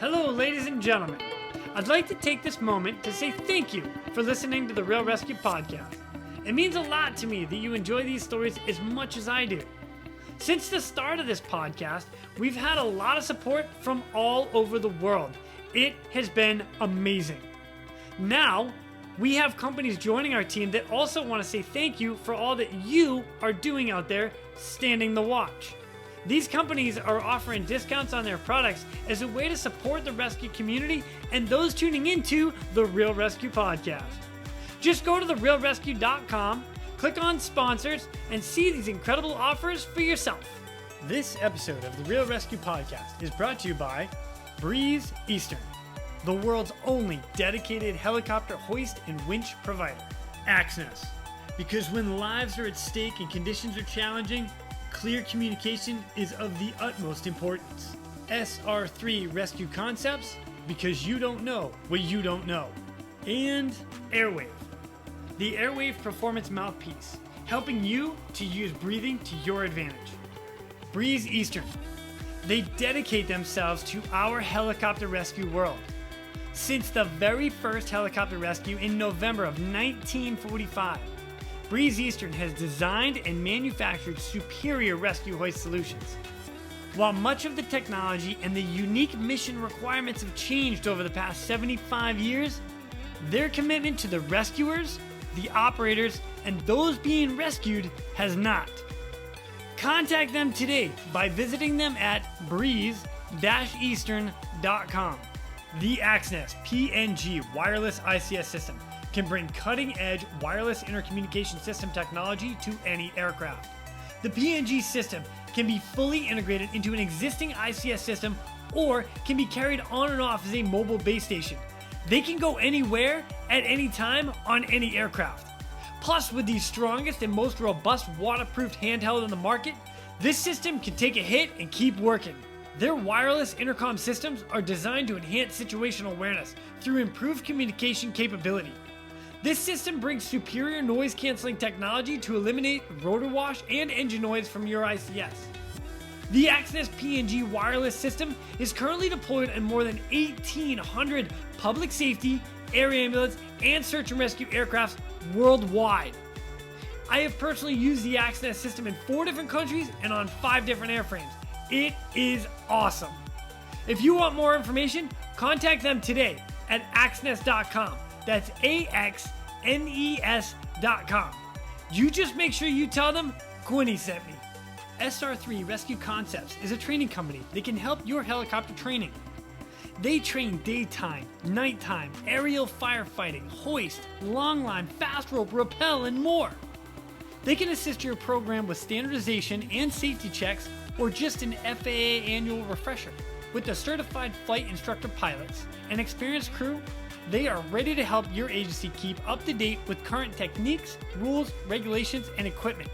Hello, ladies and gentlemen. I'd like to take this moment to say thank you for listening to the Real ResQ podcast. It means a lot to me that you enjoy these stories as much as I do. Since the start of this podcast, we've had a lot of support from all over the world. It has been amazing. Now, we have companies joining our team that also want to say thank you for all that you are doing out there standing the watch. These companies are offering discounts on their products as a way to support the rescue community and those tuning into the Real ResQ podcast. Just go to therealresq.com, click on sponsors, and see these incredible offers for yourself. This episode of the Real ResQ podcast is brought to you by Breeze Eastern, the world's only dedicated helicopter hoist and winch provider. Axness, because when lives are at stake and conditions are challenging, clear communication is of the utmost importance. SR3 Rescue Concepts, because you don't know what you don't know. And Airwave, the Airwave Performance Mouthpiece, helping you to use breathing to your advantage. Breeze Eastern, they dedicate themselves to our helicopter rescue world. Since the very first helicopter rescue in November of 1945, Breeze Eastern has designed and manufactured superior rescue hoist solutions. While much of the technology and the unique mission requirements have changed over the past 75 years, their commitment to the rescuers, the operators, and those being rescued has not. Contact them today by visiting them at breeze-eastern.com. The Axness PNG wireless ICS system can bring cutting-edge wireless intercommunication system technology to any aircraft. The PNG system can be fully integrated into an existing ICS system or can be carried on and off as a mobile base station. They can go anywhere at any time on any aircraft. Plus, with the strongest and most robust waterproofed handheld in the market, this system can take a hit and keep working. Their wireless intercom systems are designed to enhance situational awareness through improved communication capability. This system brings superior noise canceling technology to eliminate rotor wash and engine noise from your ICS. The Axness PNG wireless system is currently deployed in more than 1,800 public safety, air ambulance, and search and rescue aircrafts worldwide. I have personally used the Axness system in 4 different countries and on 5 different airframes. It is awesome. If you want more information, contact them today at axness.com. That's AXNES.com. You just make sure you tell them Quinny sent me. SR3 Rescue Concepts is a training company that can help your helicopter training. They train daytime, nighttime, aerial firefighting, hoist, long line, fast rope, rappel, and more. They can assist your program with standardization and safety checks or just an FAA annual refresher. With the certified flight instructor pilots and experienced crew, they are ready to help your agency keep up to date with current techniques, rules, regulations, and equipment.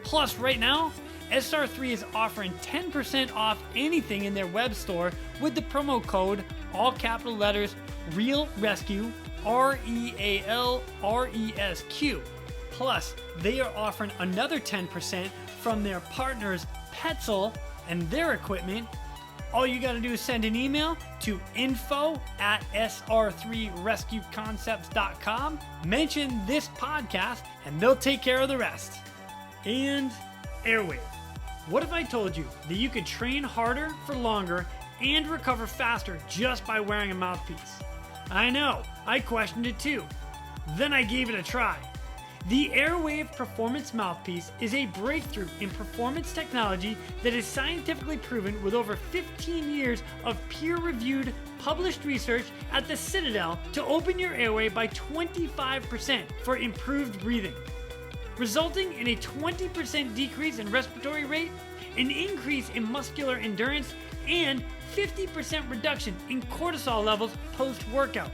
Plus, right now, SR3 is offering 10% off anything in their web store with the promo code, all capital letters, Real ResQ, REALRESQ. Plus, they are offering another 10% from their partners Petzl and their equipment. All you got to do is send an email to info@sr3rescueconcepts.com, mention this podcast, and they'll take care of the rest. And Airwave. What if I told you that you could train harder for longer and recover faster just by wearing a mouthpiece? I know, I questioned it too. Then I gave it a try. The Airwave Performance Mouthpiece is a breakthrough in performance technology that is scientifically proven with over 15 years of peer-reviewed, published research at the Citadel to open your airway by 25% for improved breathing, resulting in a 20% decrease in respiratory rate, an increase in muscular endurance, and 50% reduction in cortisol levels post-workout.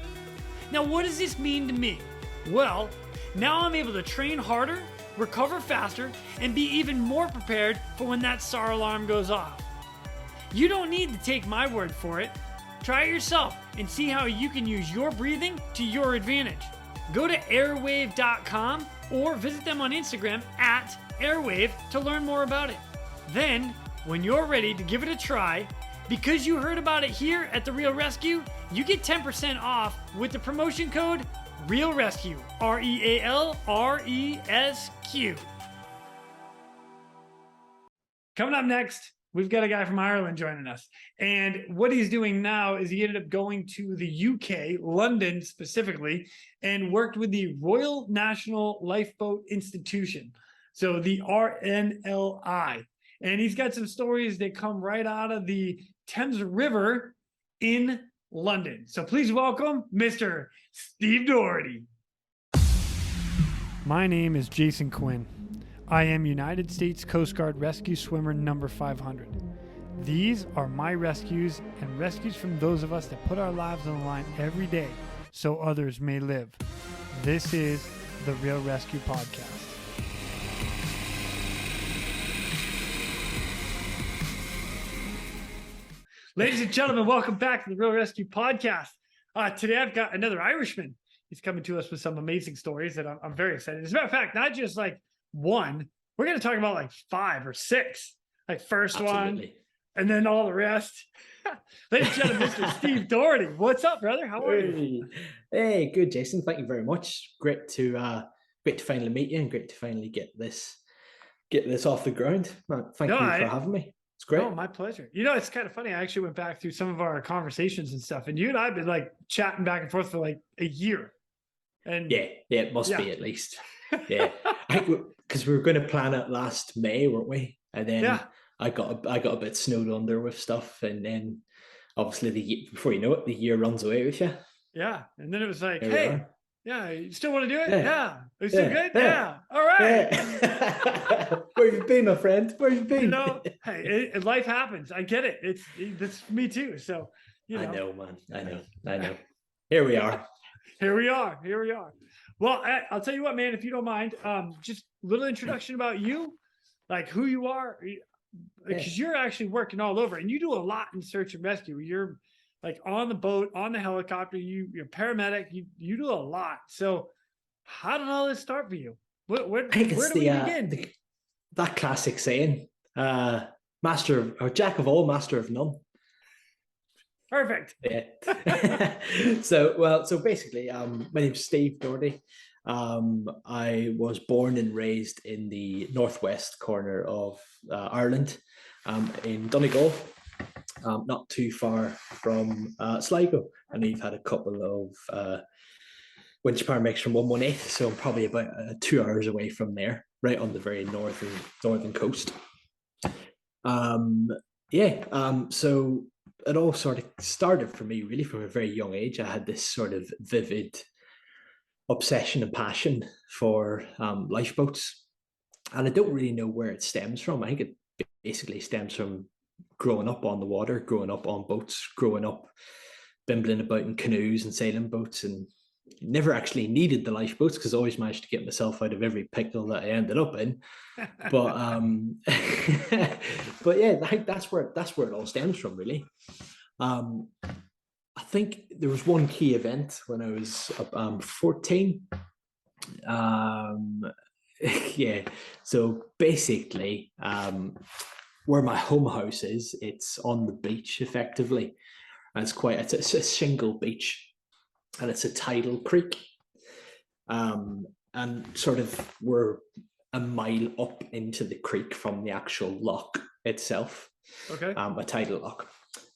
Now, what does this mean to me? Well, now I'm able to train harder, recover faster, and be even more prepared for when that SAR alarm goes off. You don't need to take my word for it. Try it yourself and see how you can use your breathing to your advantage. Go to airwave.com or visit them on Instagram @airwave to learn more about it. Then, when you're ready to give it a try, Because you heard about it here at the Real ResQ, you get 10% off with the promotion code Real ResQ, RealResQ. Coming up next, we've got a guy from Ireland joining us. And what he's doing now is he ended up going to the UK, London specifically, and worked with the Royal National Lifeboat Institution. So the RNLI. And he's got some stories that come right out of the Thames River in London. So please welcome Mr. Steve Doherty. My name is Jason Quinn. I am United States Coast Guard Rescue Swimmer number 500. These are my rescues and rescues from those of us that put our lives on the line every day so others may live. This is the Real ResQ Podcast. Ladies and gentlemen, welcome back to the Real ResQ Podcast. Today I've got another Irishman. He's coming to us with some amazing stories that I'm very excited. As a matter of fact, not just like one, we're going to talk about like 5 or 6. Like first Absolutely. One, and then all the rest. Ladies and gentlemen, Mr. Steve Doherty. What's up, brother? How are you? Hey, good, Jason. Thank you very much. Great to finally meet you and great to finally get this off the ground. Thank you for having me. It's great. Oh, my pleasure. You know, it's kind of funny. I actually went back through some of our conversations and stuff, and you and I have been like chatting back and forth for like a year. And yeah, it must be at least. Yeah, because we were going to plan it last May, weren't we? And then I got a bit snowed under with stuff, and then obviously before you know it, the year runs away with you. Yeah, and then it was like, hey, yeah, you still want to do it? Yeah. Are you still good? Yeah. All right. Yeah. Where have you been, my friend? Where have you been? You know, hey, life happens. I get it. That's me too. So, you know. I know, man. I know. Here we are. Here we are. Well, I'll tell you what, man, if you don't mind, just a little introduction about you, like who you are, because you're actually working all over and you do a lot in search and rescue. You're like on the boat, on the helicopter, you're a paramedic, you do a lot. So how did all this start for you? Where do we begin? That classic saying, jack of all, master of none. Perfect. Yeah. So basically, my name's Steve Doherty. I was born and raised in the northwest corner of Ireland, in Donegal. Not too far from Sligo, and we've had a couple of winch paramedics from 118, so I'm probably about 2 hours away from there, right on the very northern coast. So it all sort of started for me really from a very young age. I had this sort of vivid obsession and passion for lifeboats, and I don't really know where it stems from. I think it basically stems from growing up on the water, growing up on boats, growing up bimbling about in canoes and sailing boats, and never actually needed the lifeboats because I always managed to get myself out of every pickle that I ended up in. But but yeah, I think that's where it all stems from, really. I think there was one key event when I was 14. Yeah, so basically, where my home house is, it's on the beach effectively, and it's a shingle beach, and it's a tidal creek, and sort of we're a mile up into the creek from the actual loch itself. Okay. A tidal loch.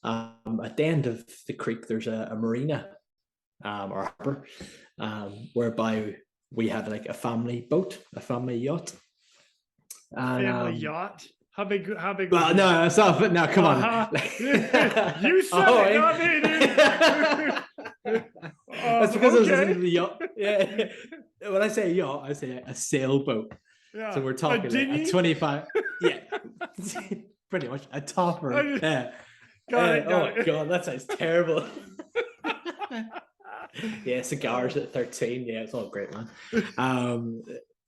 At the end of the creek, there's a marina, or harbour, whereby we had like a family boat, a family yacht. And, family yacht? How big? Well, no, it's not. No, come on. You said it, not me, dude. That's because I was listening to the yacht. Yeah. When I say yacht, I say a sailboat. Yeah. So we're talking like a 25. Yeah. Pretty much a topper. Yeah. Got it. Oh God, that sounds terrible. Yeah, cigars at 13. Yeah, it's all great, man.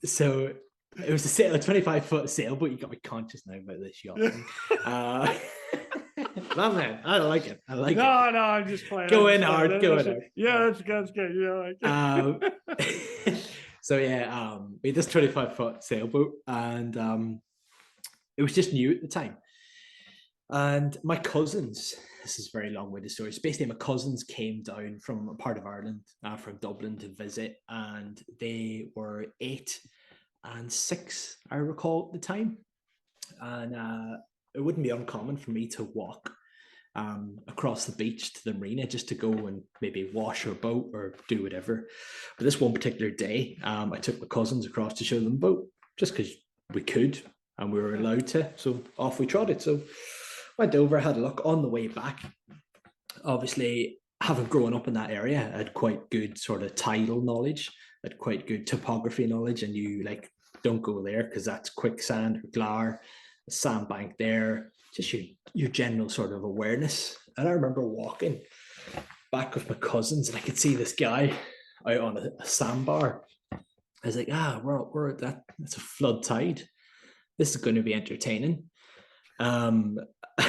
So it was a 25-foot sailboat. You got me conscious now about this yacht. Well, man, I like it. No, I'm just playing. Go in hard. Yeah, that's good. Yeah. So yeah, we had this 25-foot sailboat, and it was just new at the time. And my cousins, this is a very long-winded story. So basically, my cousins came down from a part of Ireland, from Dublin, to visit, and they were 8 and 6, I recall at the time. And it wouldn't be uncommon for me to walk across the beach to the marina just to go and maybe wash or boat or do whatever. But this one particular day, I took my cousins across to show them the boat just because we could and we were allowed to. So off we trotted. So went over, had a look. On the way back, obviously, having grown up in that area, I had quite good sort of tidal knowledge, I had quite good topography knowledge, and you like don't go there because that's quicksand, glar, sandbank there, just your general sort of awareness. And I remember walking back with my cousins, and I could see this guy out on a sandbar. I was like, we're at that. It's a flood tide. This is going to be entertaining. And I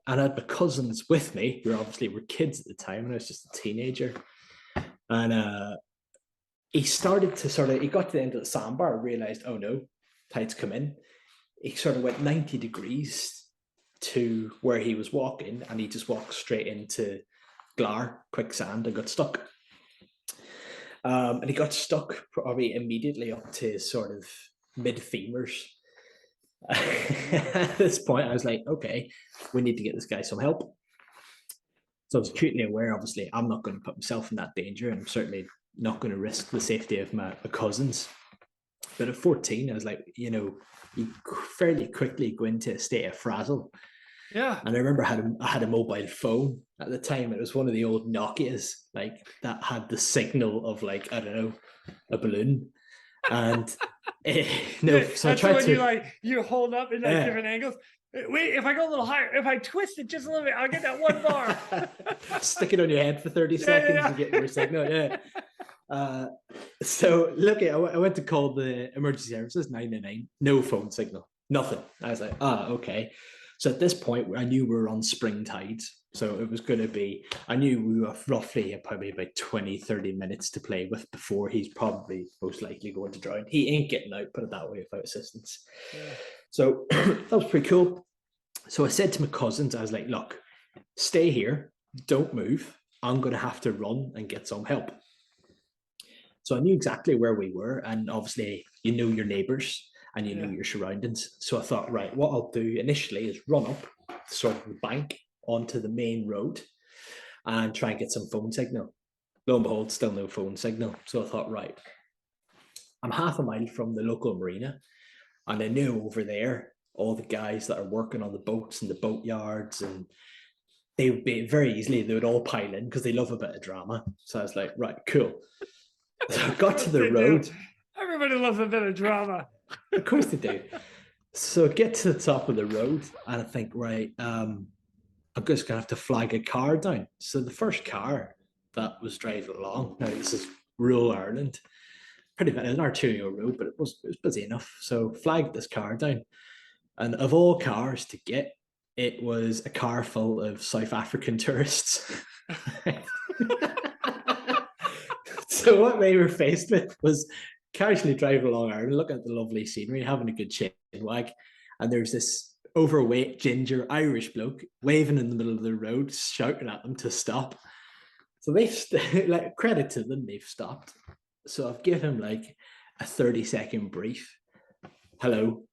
had my cousins with me, who obviously were kids at the time, and I was just a teenager. And he started to he got to the end of the sandbar, realized, oh no, tide's come in. He sort of went 90 degrees to where he was walking, and he just walked straight into glar, quicksand, and got stuck. And he got stuck probably immediately up to his sort of mid-femurs. At this point, I was like, okay, we need to get this guy some help. So I was acutely aware, obviously, I'm not going to put myself in that danger. I'm certainly not going to risk the safety of my cousins. But at 14, I was like, you fairly quickly go into a state of frazzle. Yeah. And I remember I had a mobile phone at the time. It was one of the old Nokias, like that had the signal of like, I don't know, a balloon. And so that's I tried when you hold up in like different angles. Wait, if I go a little higher, if I twist it just a little bit, I'll get that one bar. Stick it on your head for 30 seconds and get more signal. Yeah. So look, I went to call the emergency services, 999, no phone signal, nothing. I was like, okay. So at this point, I knew we were on spring tides. So it was going to be, I knew we were roughly probably about 20, 30 minutes to play with before he's probably most likely going to drown. He ain't getting out, put it that way, without assistance. Yeah. So that was pretty cool. So I said to my cousins, I was like, look, stay here, don't move. I'm going to have to run and get some help. So I knew exactly where we were. And obviously, you know your neighbors and you know your surroundings. So I thought, right, what I'll do initially is run up sort of the bank onto the main road and try and get some phone signal. Lo and behold, still no phone signal. So I thought, right, I'm half a mile from the local marina, and I knew over there all the guys that are working on the boats and the boat yards, and they would be very easily, they would all pile in because they love a bit of drama. So I was like, right, cool. So I got to the road. Everybody loves a bit of drama. Of course they do. So I get to the top of the road and I think, right, I'm just going to have to flag a car down. So the first car that was driving along, now this is rural Ireland, pretty much an arterial road, but it was busy enough. So flagged this car down. And of all cars to get, it was a car full of South African tourists. So what they were faced with was casually driving along Ireland, looking at the lovely scenery, having a good chin wag, and there's this overweight ginger Irish bloke waving in the middle of the road, shouting at them to stop. So they've like, credit to them, they've stopped. So I've given him like a 30-second brief. Hello,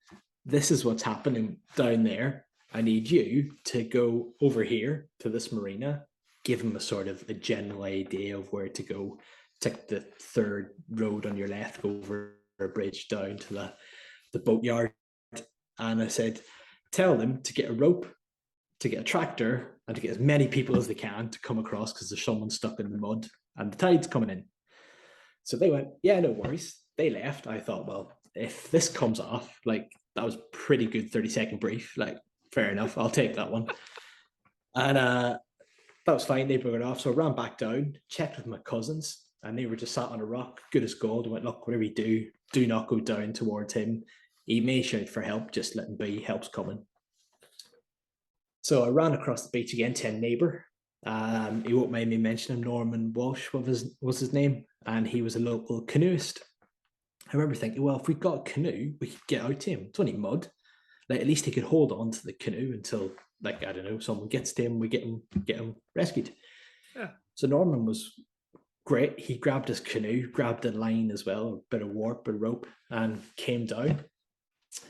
this is what's happening down there. I need you to go over here to this marina, give him a sort of a general idea of where to go. Take the third road on your left, go over a bridge down to the boatyard. And I said, tell them to get a rope, to get a tractor, and to get as many people as they can to come across because there's someone stuck in the mud and the tide's coming in. So they went, yeah, no worries. They left. I thought, well, if this comes off, like that was pretty good 30-second brief. Like, fair enough. I'll take that one. And that was fine. They brought it off. So I ran back down, checked with my cousins. And they were just sat on a rock, good as gold. And went, look, whatever you do not go down towards him. He may shout for help, just let him be, help's coming. So I ran across the beach again to a neighbour. He won't mind me mentioning Norman Walsh was his name, and he was a local canoeist. I remember thinking, well, if we got a canoe, we could get out to him. It's only mud. Like, at least he could hold on to the canoe until like, I don't know, someone gets to him, we get him rescued. Yeah. So Norman was great. He grabbed his canoe, grabbed a line as well, a bit of warp, a rope, and came down.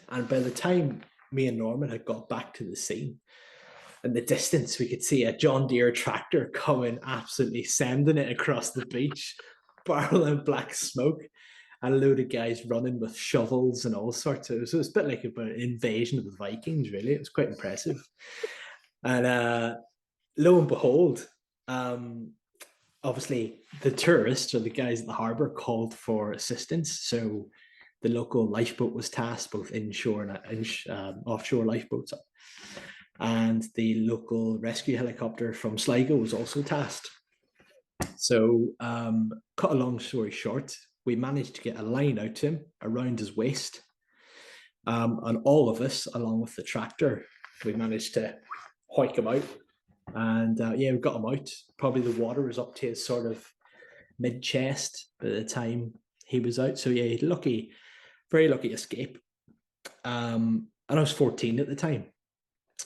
And by the time me and Norman had got back to the scene, in the distance, we could see a John Deere tractor coming, absolutely sending it across the beach, barreling black smoke, and a load of guys running with shovels and all sorts of. So it was a bit like an invasion of the Vikings, really. It was quite impressive. And lo and behold, obviously the tourists or the guys at the harbour called for assistance. So the local lifeboat was tasked, both inshore and offshore lifeboats. And the local rescue helicopter from Sligo was also tasked. So, cut a long story short, we managed to get a line out to him around his waist. And all of us, along with the tractor, we managed to hoik him out. And we got him out. Probably the water was up to his sort of mid-chest by the time he was out. So yeah, very lucky escape. And I was 14 at the time.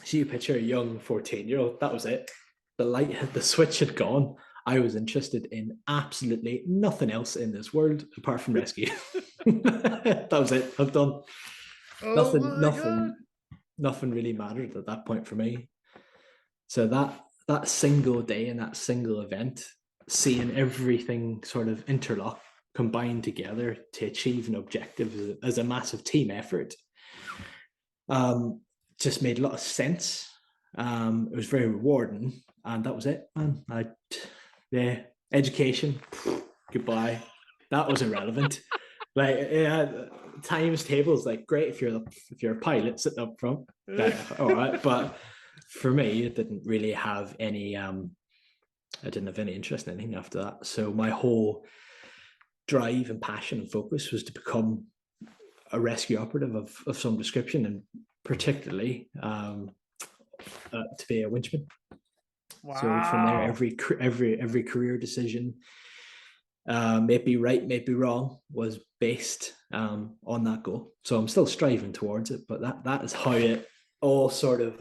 So you picture a young 14-year-old, that was it. The switch had gone. I was interested in absolutely nothing else in this world apart from rescue. That was it. I'm done. Nothing really mattered at that point for me. So that single day and that single event, seeing everything sort of interlock, combined together to achieve an objective as a massive team effort, just made a lot of sense. It was very rewarding, and that was it, man. Education, goodbye. That was irrelevant. Like, yeah, times tables, like, great if you're a pilot sitting up front. All right, but for me, it didn't really have any. I didn't have any interest in anything after that. So my whole drive and passion and focus was to become a rescue operative of some description, and particularly to be a winchman. Wow. So from there, every career decision, may be right, may be wrong, was based on that goal. So I'm still striving towards it, but that is how it all sort of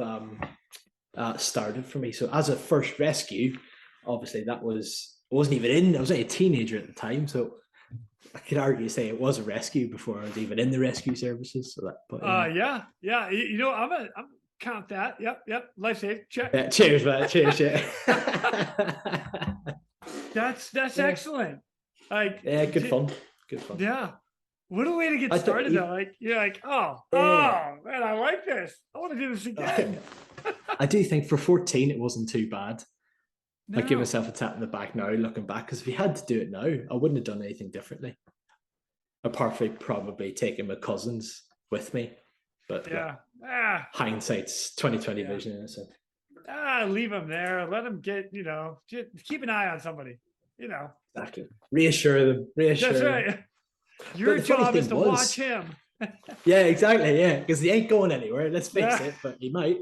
started for me. So as a first rescue, obviously I wasn't even in. I was only a teenager at the time, so I could argue say it was a rescue before I was even in the rescue services. So that, but yeah. You know, I'm count that. Yep. Life saved. Check. Yeah, cheers, man. Cheers. Yeah. That's excellent. Like, yeah, good fun. Yeah. What a way to get started, though. Like, you're like, oh man, I like this. I want to do this again. I do think for 14, it wasn't too bad. No. I give myself a tap in the back now, looking back, because if you had to do it now, I wouldn't have done anything differently. Apart from probably taking my cousins with me. But yeah, hindsight's 2020 vision. So. Leave them there. Let them get, just keep an eye on somebody, Exactly. Reassure them. That's right. Your job is to watch him. Yeah, exactly. Yeah, because he ain't going anywhere. Let's face it, but he might.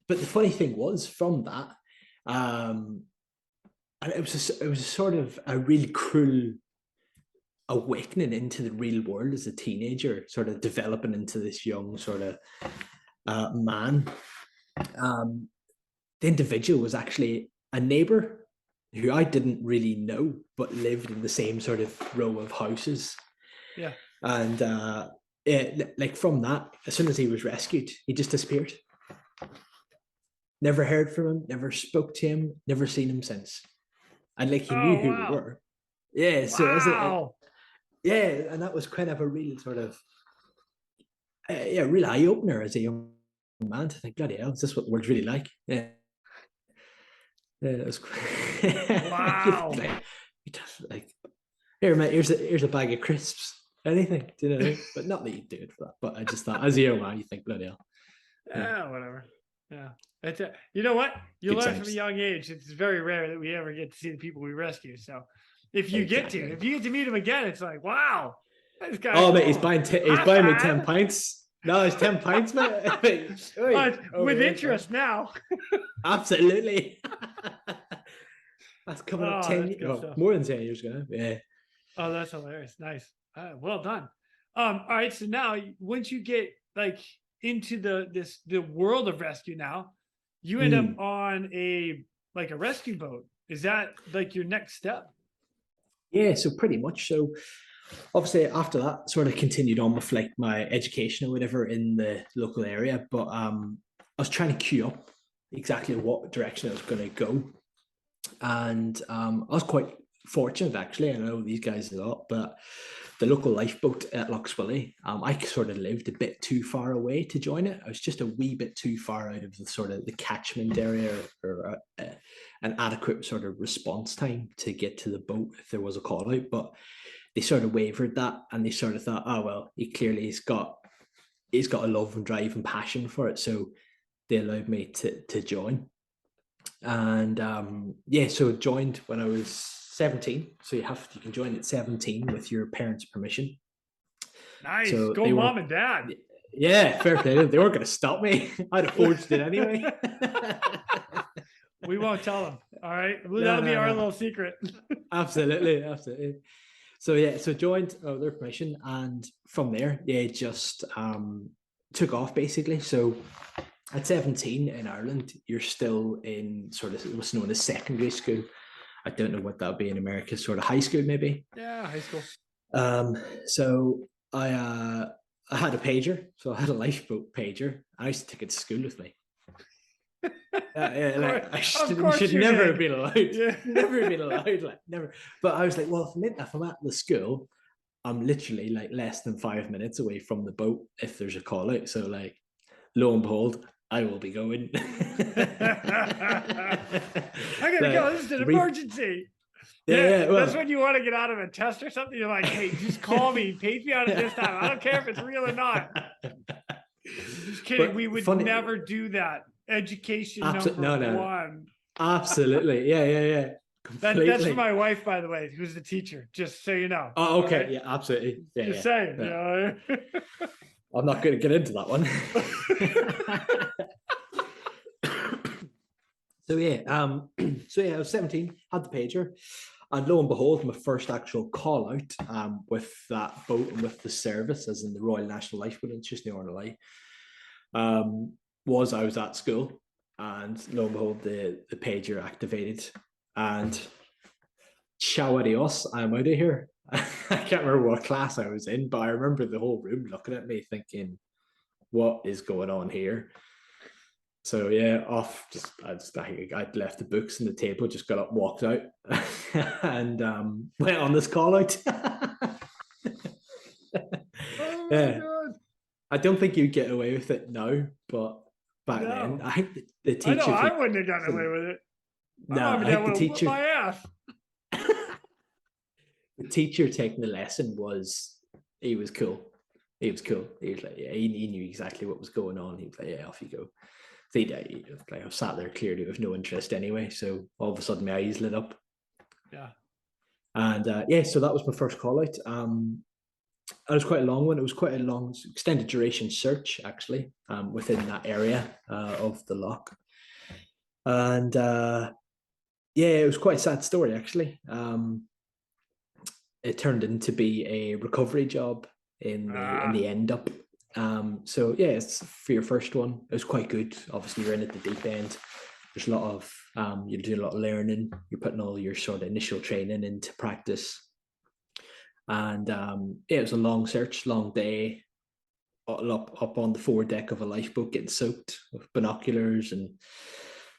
But the funny thing was, from that, and it was sort of a really cruel awakening into the real world as a teenager, sort of developing into this young sort of man. The individual was actually a neighbor who I didn't really know, but lived in the same sort of row of houses. Yeah. And like from that, as soon as he was rescued, he just disappeared. Never heard from him, never spoke to him, never seen him since. And like he knew who we were. Yeah. So and that was kind of a real sort of real eye opener as a young man to think, bloody hell, is this what the world's really like? Yeah. Yeah, it was wow. like, here, mate, here's a bag of crisps. Anything, do you know? But not that you do it for that. But I just thought, as a young man, you think, bloody hell. Yeah, whatever. Yeah. You know what? You learn from a young age. It's very rare that we ever get to see the people we rescue. So if you get to meet them again, it's like, wow. This guy. Oh, mate, he's buying me 10 pints. No, it's 10 pints, mate. With interest now. Absolutely. That's coming up 10 years, more than 10 years ago. Yeah. Oh, that's hilarious. Nice. Well done. All right. So now, once you get like into the world of rescue now, you end up on a rescue boat. Is that like your next step? Yeah, so pretty much. So obviously after that, sort of continued on with like my education or whatever in the local area, but I was trying to queue up exactly what direction I was going to go, and I was quite fortunate actually. I know these guys a lot, but the local lifeboat at Lochswilly, I sort of lived a bit too far away to join it. I was just a wee bit too far out of the sort of the catchment area, or an adequate sort of response time to get to the boat if there was a call out. But they sort of wavered that, and they sort of thought, oh well, he's got a love and drive and passion for it, so they allowed me to join. And so joined when I was 17. So you can join at 17 with your parents' permission. Nice. So go mom and dad. Yeah, fair play. They weren't going to stop me. I'd have forged it anyway. We won't tell them. All right. That'll be our little secret. Absolutely. So joined their permission, and from there, just took off basically. So at 17 in Ireland, you're still in sort of what's known as secondary school. I don't know what that would be in America, sort of high school maybe. Yeah, high school. So I had a pager, so I had a lifeboat pager. I used to take it to school with me. I should never have been allowed. Yeah. Never have been allowed. Like never. But I was like, well, if I'm at the school, I'm literally like less than 5 minutes away from the boat if there's a call out. So like, lo and behold, I will be going. I gotta go. This is an emergency. Yeah, well, that's when you want to get out of a test or something. You're like, hey, just call me, page me out at this time. I don't care if it's real or not. Just kidding. But we would never do that. Education number one. Absolutely. Yeah. That's for my wife, by the way, who's the teacher. Just so you know. Oh, okay. Right? Yeah, absolutely. Yeah, just saying. Yeah. You know? I'm not going to get into that one. I was 17, had the pager, and lo and behold, my first actual call out with that boat and with the service, as in the Royal National Lifeboat, it's just Tower RNLI, was I was at school, and lo and behold, the pager activated, and ciao adios, I'm out of here. I can't remember what class I was in, but I remember the whole room looking at me thinking, what is going on here? So yeah, I'd left the books on the table, just got up, walked out, and went on this call out. God. I don't think you'd get away with it now, but back then, I think the teacher. I know I wouldn't have gotten away with it. No, I think the teacher. My ass. The teacher taking the lesson he was cool. He was cool. He was like, yeah, he knew exactly what was going on. He was like, yeah, off you go. I was sat there clearly with no interest anyway. So all of a sudden my eyes lit up. Yeah. And so that was my first call out. It was quite a long one. It was quite a long extended duration search actually within that area of the loch. And it was quite a sad story actually. It turned into be a recovery job in the end up. It's for your first one. It was quite good. Obviously, you're in at the deep end. There's a lot of you're doing a lot of learning. You're putting all your sort of initial training into practice. And it was a long search, long day. Up on the foredeck of a lifeboat, getting soaked with binoculars and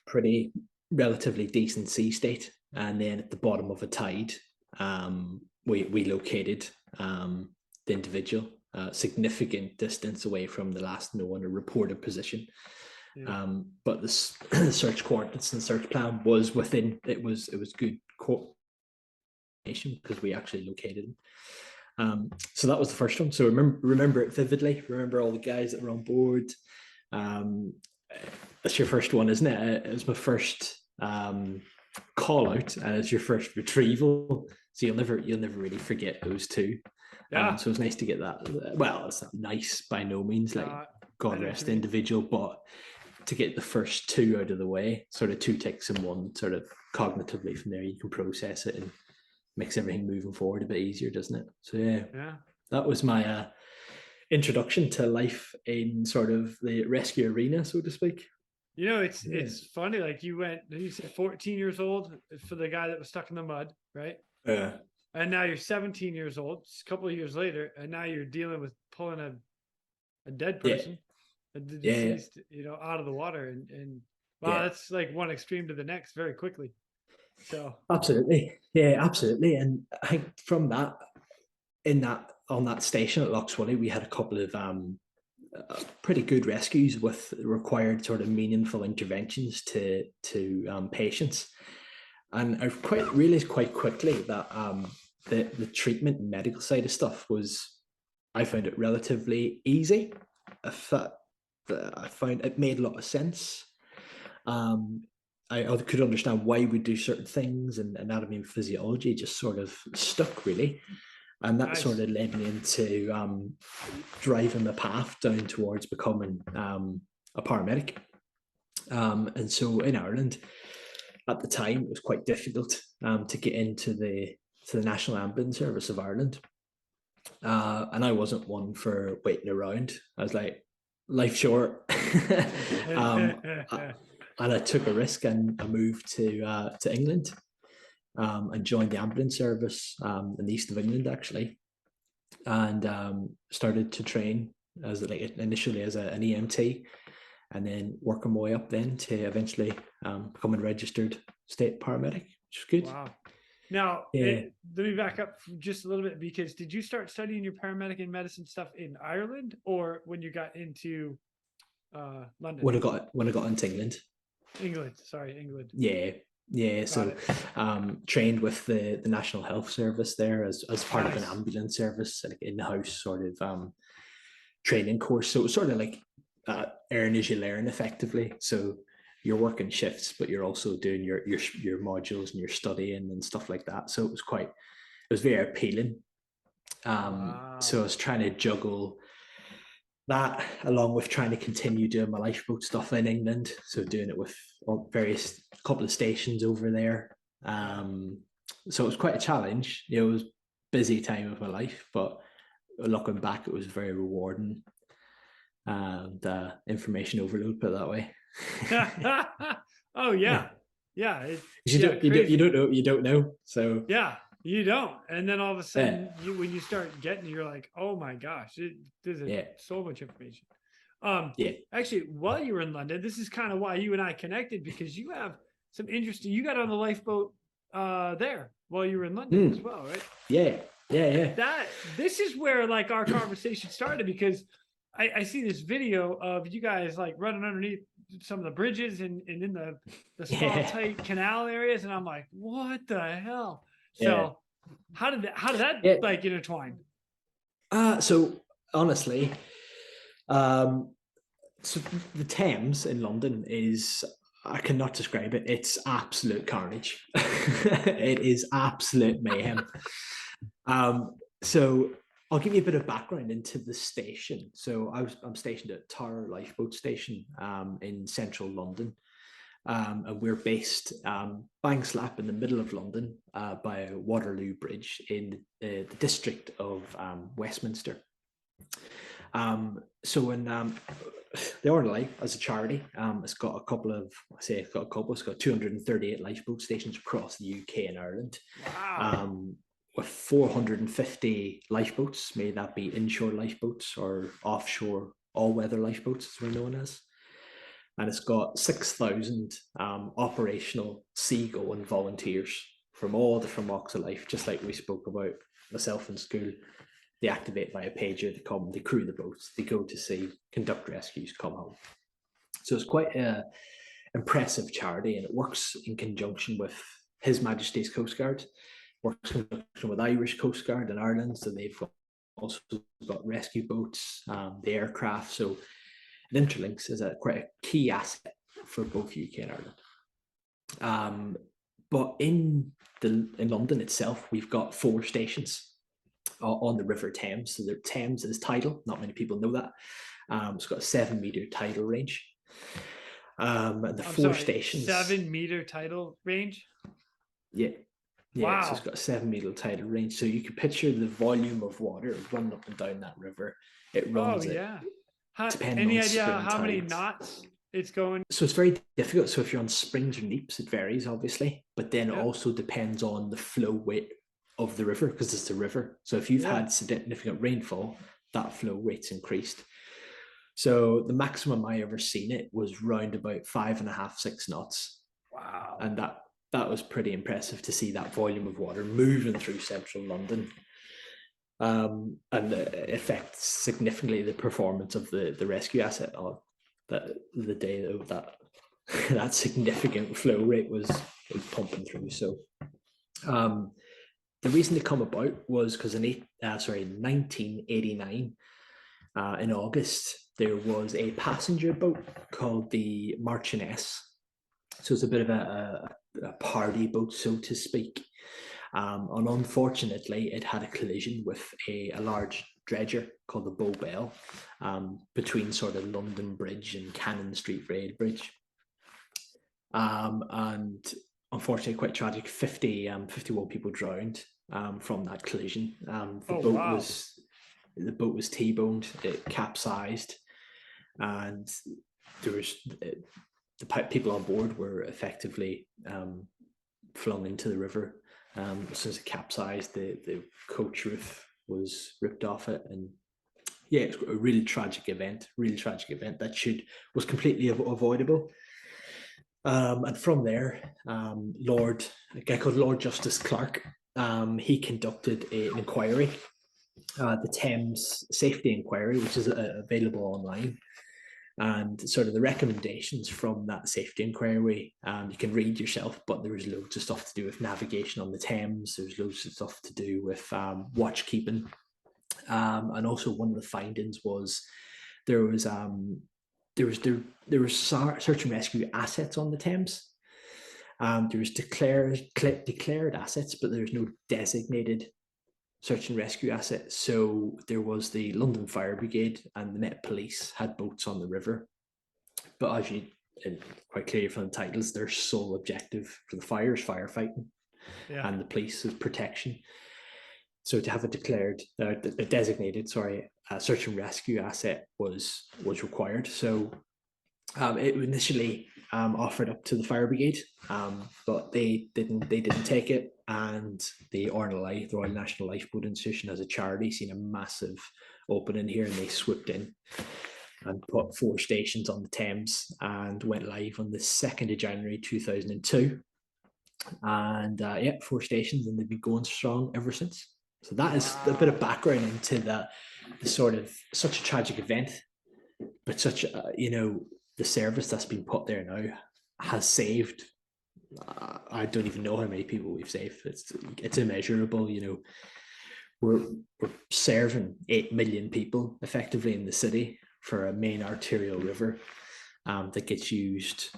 pretty relatively decent sea state. And then at the bottom of a tide, we located the individual. Significant distance away from the last known or reported position. Yeah. But the search coordinates and the search plan was within, it was good coordination because we actually located him. So that was the first one. So remember it vividly. Remember all the guys that were on board. That's your first one, isn't it? It was my first call out, and it's your first retrieval. So you'll never really forget those two. Yeah. So it's nice to get that. Well, it's not nice by no means, like God rest the individual, but to get the first two out of the way, sort of two ticks and one sort of cognitively from there, you can process it and makes everything moving forward a bit easier, doesn't it? So yeah. That was my introduction to life in sort of the rescue arena, so to speak. You know, Yeah. it's funny. Like you said 14 years old for the guy that was stuck in the mud, right? Yeah. And now you're 17 years old, just a couple of years later, and now you're dealing with pulling a dead Yeah. person, a Yeah. deceased, out of the water, and wow, Yeah. that's like one extreme to the next very quickly. So Absolutely. Yeah, absolutely. And I think from that, on that station at Lochswilly, we had a couple of pretty good rescues with required sort of meaningful interventions to patients. And I realized quite quickly that the treatment and medical side of stuff I found it relatively easy. I found it made a lot of sense. I could understand why we do certain things, and anatomy and physiology just sort of stuck really. And that sort of led me into driving the path down towards becoming a paramedic. And so in Ireland, at the time, it was quite difficult to get into the National Ambulance Service of Ireland. And I wasn't one for waiting around. I was like, life short. And I took a risk and I moved to England and joined the ambulance service in the east of England, actually, and started to train as initially as an EMT, and then working my way up then to eventually become a registered state paramedic, which is good. wow. Now, Yeah. let me back up just a little bit, because did you start studying your paramedic and medicine stuff in Ireland, or when you got into London? When I got into England. England. Yeah. So trained with the National Health Service there as part of an ambulance service, like in-house sort of training course. So it was sort of like earn as you learn, effectively. So you're working shifts, but you're also doing your modules and your studying and stuff like that. So it was very appealing. Wow. So I was trying to juggle that along with trying to continue doing my lifeboat stuff in England. So doing it with various couple of stations over there. So it was quite a challenge. It was a busy time of my life, but looking back, it was very rewarding and information overload, put it that way. Oh yeah. You don't know. So yeah, you don't. And then all of a sudden, when you start getting, you're like, oh my gosh, there's so much information. Actually, while you were in London, this is kind of why you and I connected, because you have some interesting. You got on the lifeboat there while you were in London as well, right? Yeah. This is where like our conversation started, because I see this video of you guys like running underneath some of the bridges and in the small tight canal areas, and I'm like, what the hell? So how did that like intertwine? So honestly, so the Thames in London is, I cannot describe it. It's absolute carnage. It is absolute mayhem. So I'll give you a bit of background into the station. So I'm stationed at Tower Lifeboat Station in central London. And we're based bang slap in the middle of London by Waterloo Bridge in the district of Westminster. So when the RNLI as a charity, it's got it's got 238 lifeboat stations across the UK and Ireland. Wow. With 450 lifeboats, may that be inshore lifeboats or offshore all-weather lifeboats, as we're known as. And it's got 6,000 operational seagoing volunteers from all different walks of life, just like we spoke about myself in school. They activate via pager, they come, they crew the boats, they go to sea, conduct rescues, come home. So it's quite an impressive charity, and it works in conjunction with His Majesty's Coast Guard, works in conjunction with Irish Coast Guard in Ireland, so they've also got rescue boats, the aircraft, so it interlinks as quite a key asset for both UK and Ireland. But in London itself, we've got 4 stations on the River Thames. So the Thames is tidal. Not many people know that. It's got a 7-meter tidal range. And the 4 stations. 7-meter tidal range? Yeah. Yeah, so it's Wow. got a 7 meter tidal range. So you can picture the volume of water running up and down that river. It Oh runs it yeah. How, depending any on idea spring how many tides. knots it's going? So it's very difficult. So if you're on springs or neaps, it varies obviously, but then it Yeah. also depends on the flow rate of the river because it's a river. So if you've Yeah. had significant rainfall, that flow rate's increased. So the maximum I ever seen it was round about 5.5, 6 knots, Wow. and that was pretty impressive to see that volume of water moving through central London. And it affects significantly the performance of the rescue asset on the day that that significant flow rate was pumping through. So the reason to come about was because in 1989, in August, there was a passenger boat called the Marchioness. So it's a bit of a party boat, so to speak. And unfortunately, it had a collision with a large dredger called the Bow Bell between sort of London Bridge and Cannon Street Rail Bridge. And unfortunately, quite tragic. 51 people drowned from that collision. Oh wow. The boat was T-boned. It capsized, and there was the people on board were effectively flung into the river. As soon as it capsized, the coach roof was ripped off it, and yeah, it's a really tragic event. That was completely avoidable. And from there, a guy called Lord Justice Clark, he conducted an inquiry, the Thames Safety Inquiry, which is available online. And sort of the recommendations from that safety inquiry, you can read yourself, but there was loads of stuff to do with navigation on the Thames. There's loads of stuff to do with watch keeping. And also one of the findings was there was search and rescue assets on the Thames. There was declared assets, but there's no designated search and rescue assets. So there was the London Fire Brigade and the Met Police had boats on the river, but as you quite clear from the titles, their sole objective for the fire is firefighting, Yeah. and the police is protection. So to have a designated search and rescue asset was required. So it initially offered up to the fire brigade, but they didn't take it. And the RNLI, the Royal National Lifeboat Station, as a charity, seen a massive opening here, and they swooped in and put 4 stations on the Thames and went live on the 2nd of January 2002. And 4 stations, and they've been going strong ever since. So that is a bit of background into the sort of such a tragic event, but such the service that's been put there now has saved. I don't even know how many people we've saved. It's immeasurable. We're serving 8 million people effectively in the city for a main arterial river that gets used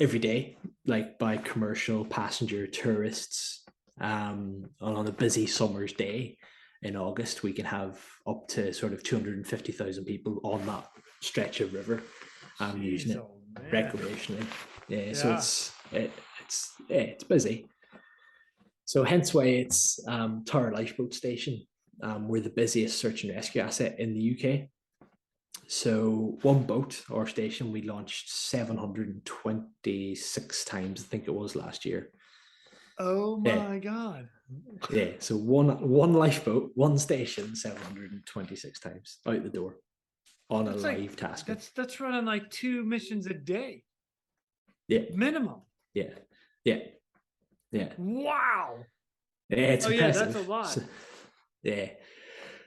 every day, like by commercial, passenger, tourists. On a busy summer's day in August, we can have up to sort of 250,000 people on that stretch of river using it recreationally. Yeah, so it's busy. So hence why it's Tower Lifeboat Station. We're the busiest search and rescue asset in the UK. So one boat or station we launched 726 times, I think it was last year. Oh my God. Yeah, so one lifeboat, one station, 726 times out the door on a live task. That's running like 2 missions a day. Yeah. Minimum. Yeah. Wow. Yeah, it's impressive. That's a lot.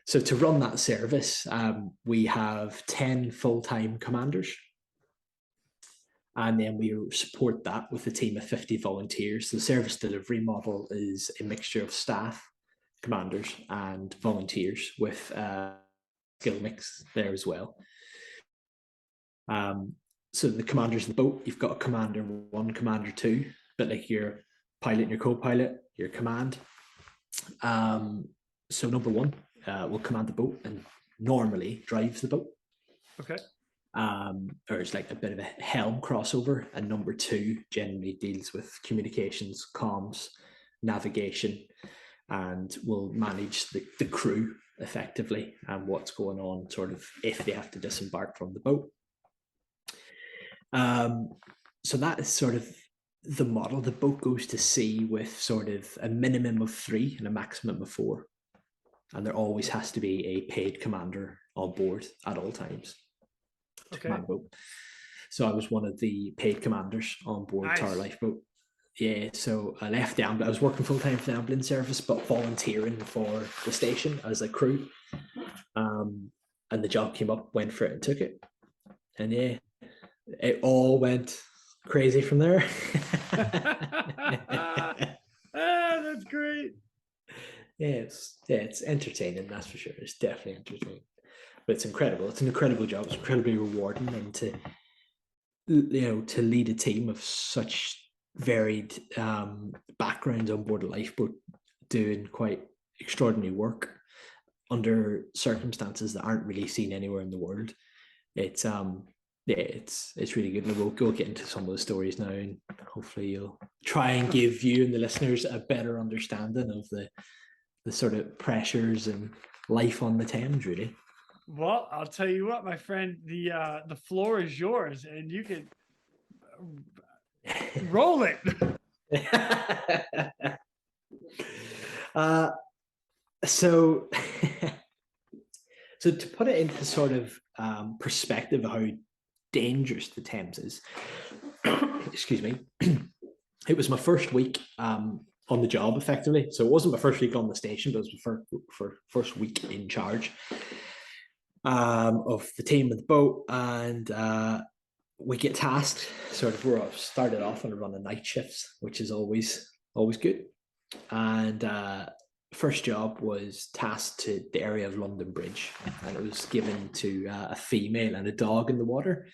So to run that service, we have 10 full-time commanders. And then we support that with a team of 50 volunteers. The service delivery model is a mixture of staff, commanders, and volunteers with a skill mix there as well. So the commanders in the boat, you've got a commander 1, commander 2, but like your pilot and your co-pilot, your command. So number 1 will command the boat and normally drives the boat. Okay. Or it's like a bit of a helm crossover, and number 2 generally deals with communications, comms, navigation, and will manage the crew effectively and what's going on, sort of if they have to disembark from the boat. So that is sort of the model. The boat goes to sea with sort of a minimum of 3 and a maximum of 4. And there always has to be a paid commander on board at all times to command boat. So I was one of the paid commanders on board Tower Lifeboat. Yeah, so I left the ambulance. I was working full time for the ambulance service, but volunteering for the station as a crew. And the job came up, went for it, and took it. And yeah, it all went crazy from there. That's great. Yeah, it's entertaining, that's for sure. It's definitely entertaining, but it's incredible. It's an incredible job. It's incredibly rewarding, and to lead a team of such varied backgrounds on board a lifeboat, doing quite extraordinary work under circumstances that aren't really seen anywhere in the world. It's it's really good. And we'll go get into some of the stories now, and hopefully you'll try and give you and the listeners a better understanding of the sort of pressures and life on the Thames, really. Well, I'll tell you what, my friend, the floor is yours, and you can roll it. So to put it into sort of perspective of how dangerous the Thames is, excuse me, it was my first week on the job, effectively. So it wasn't my first week on the station, but it was my first week in charge of the team of the boat. And we get tasked, sort of, we're started off on a run of night shifts, which is always good. And first job was tasked to the area of London Bridge, and it was given to a female and a dog in the water.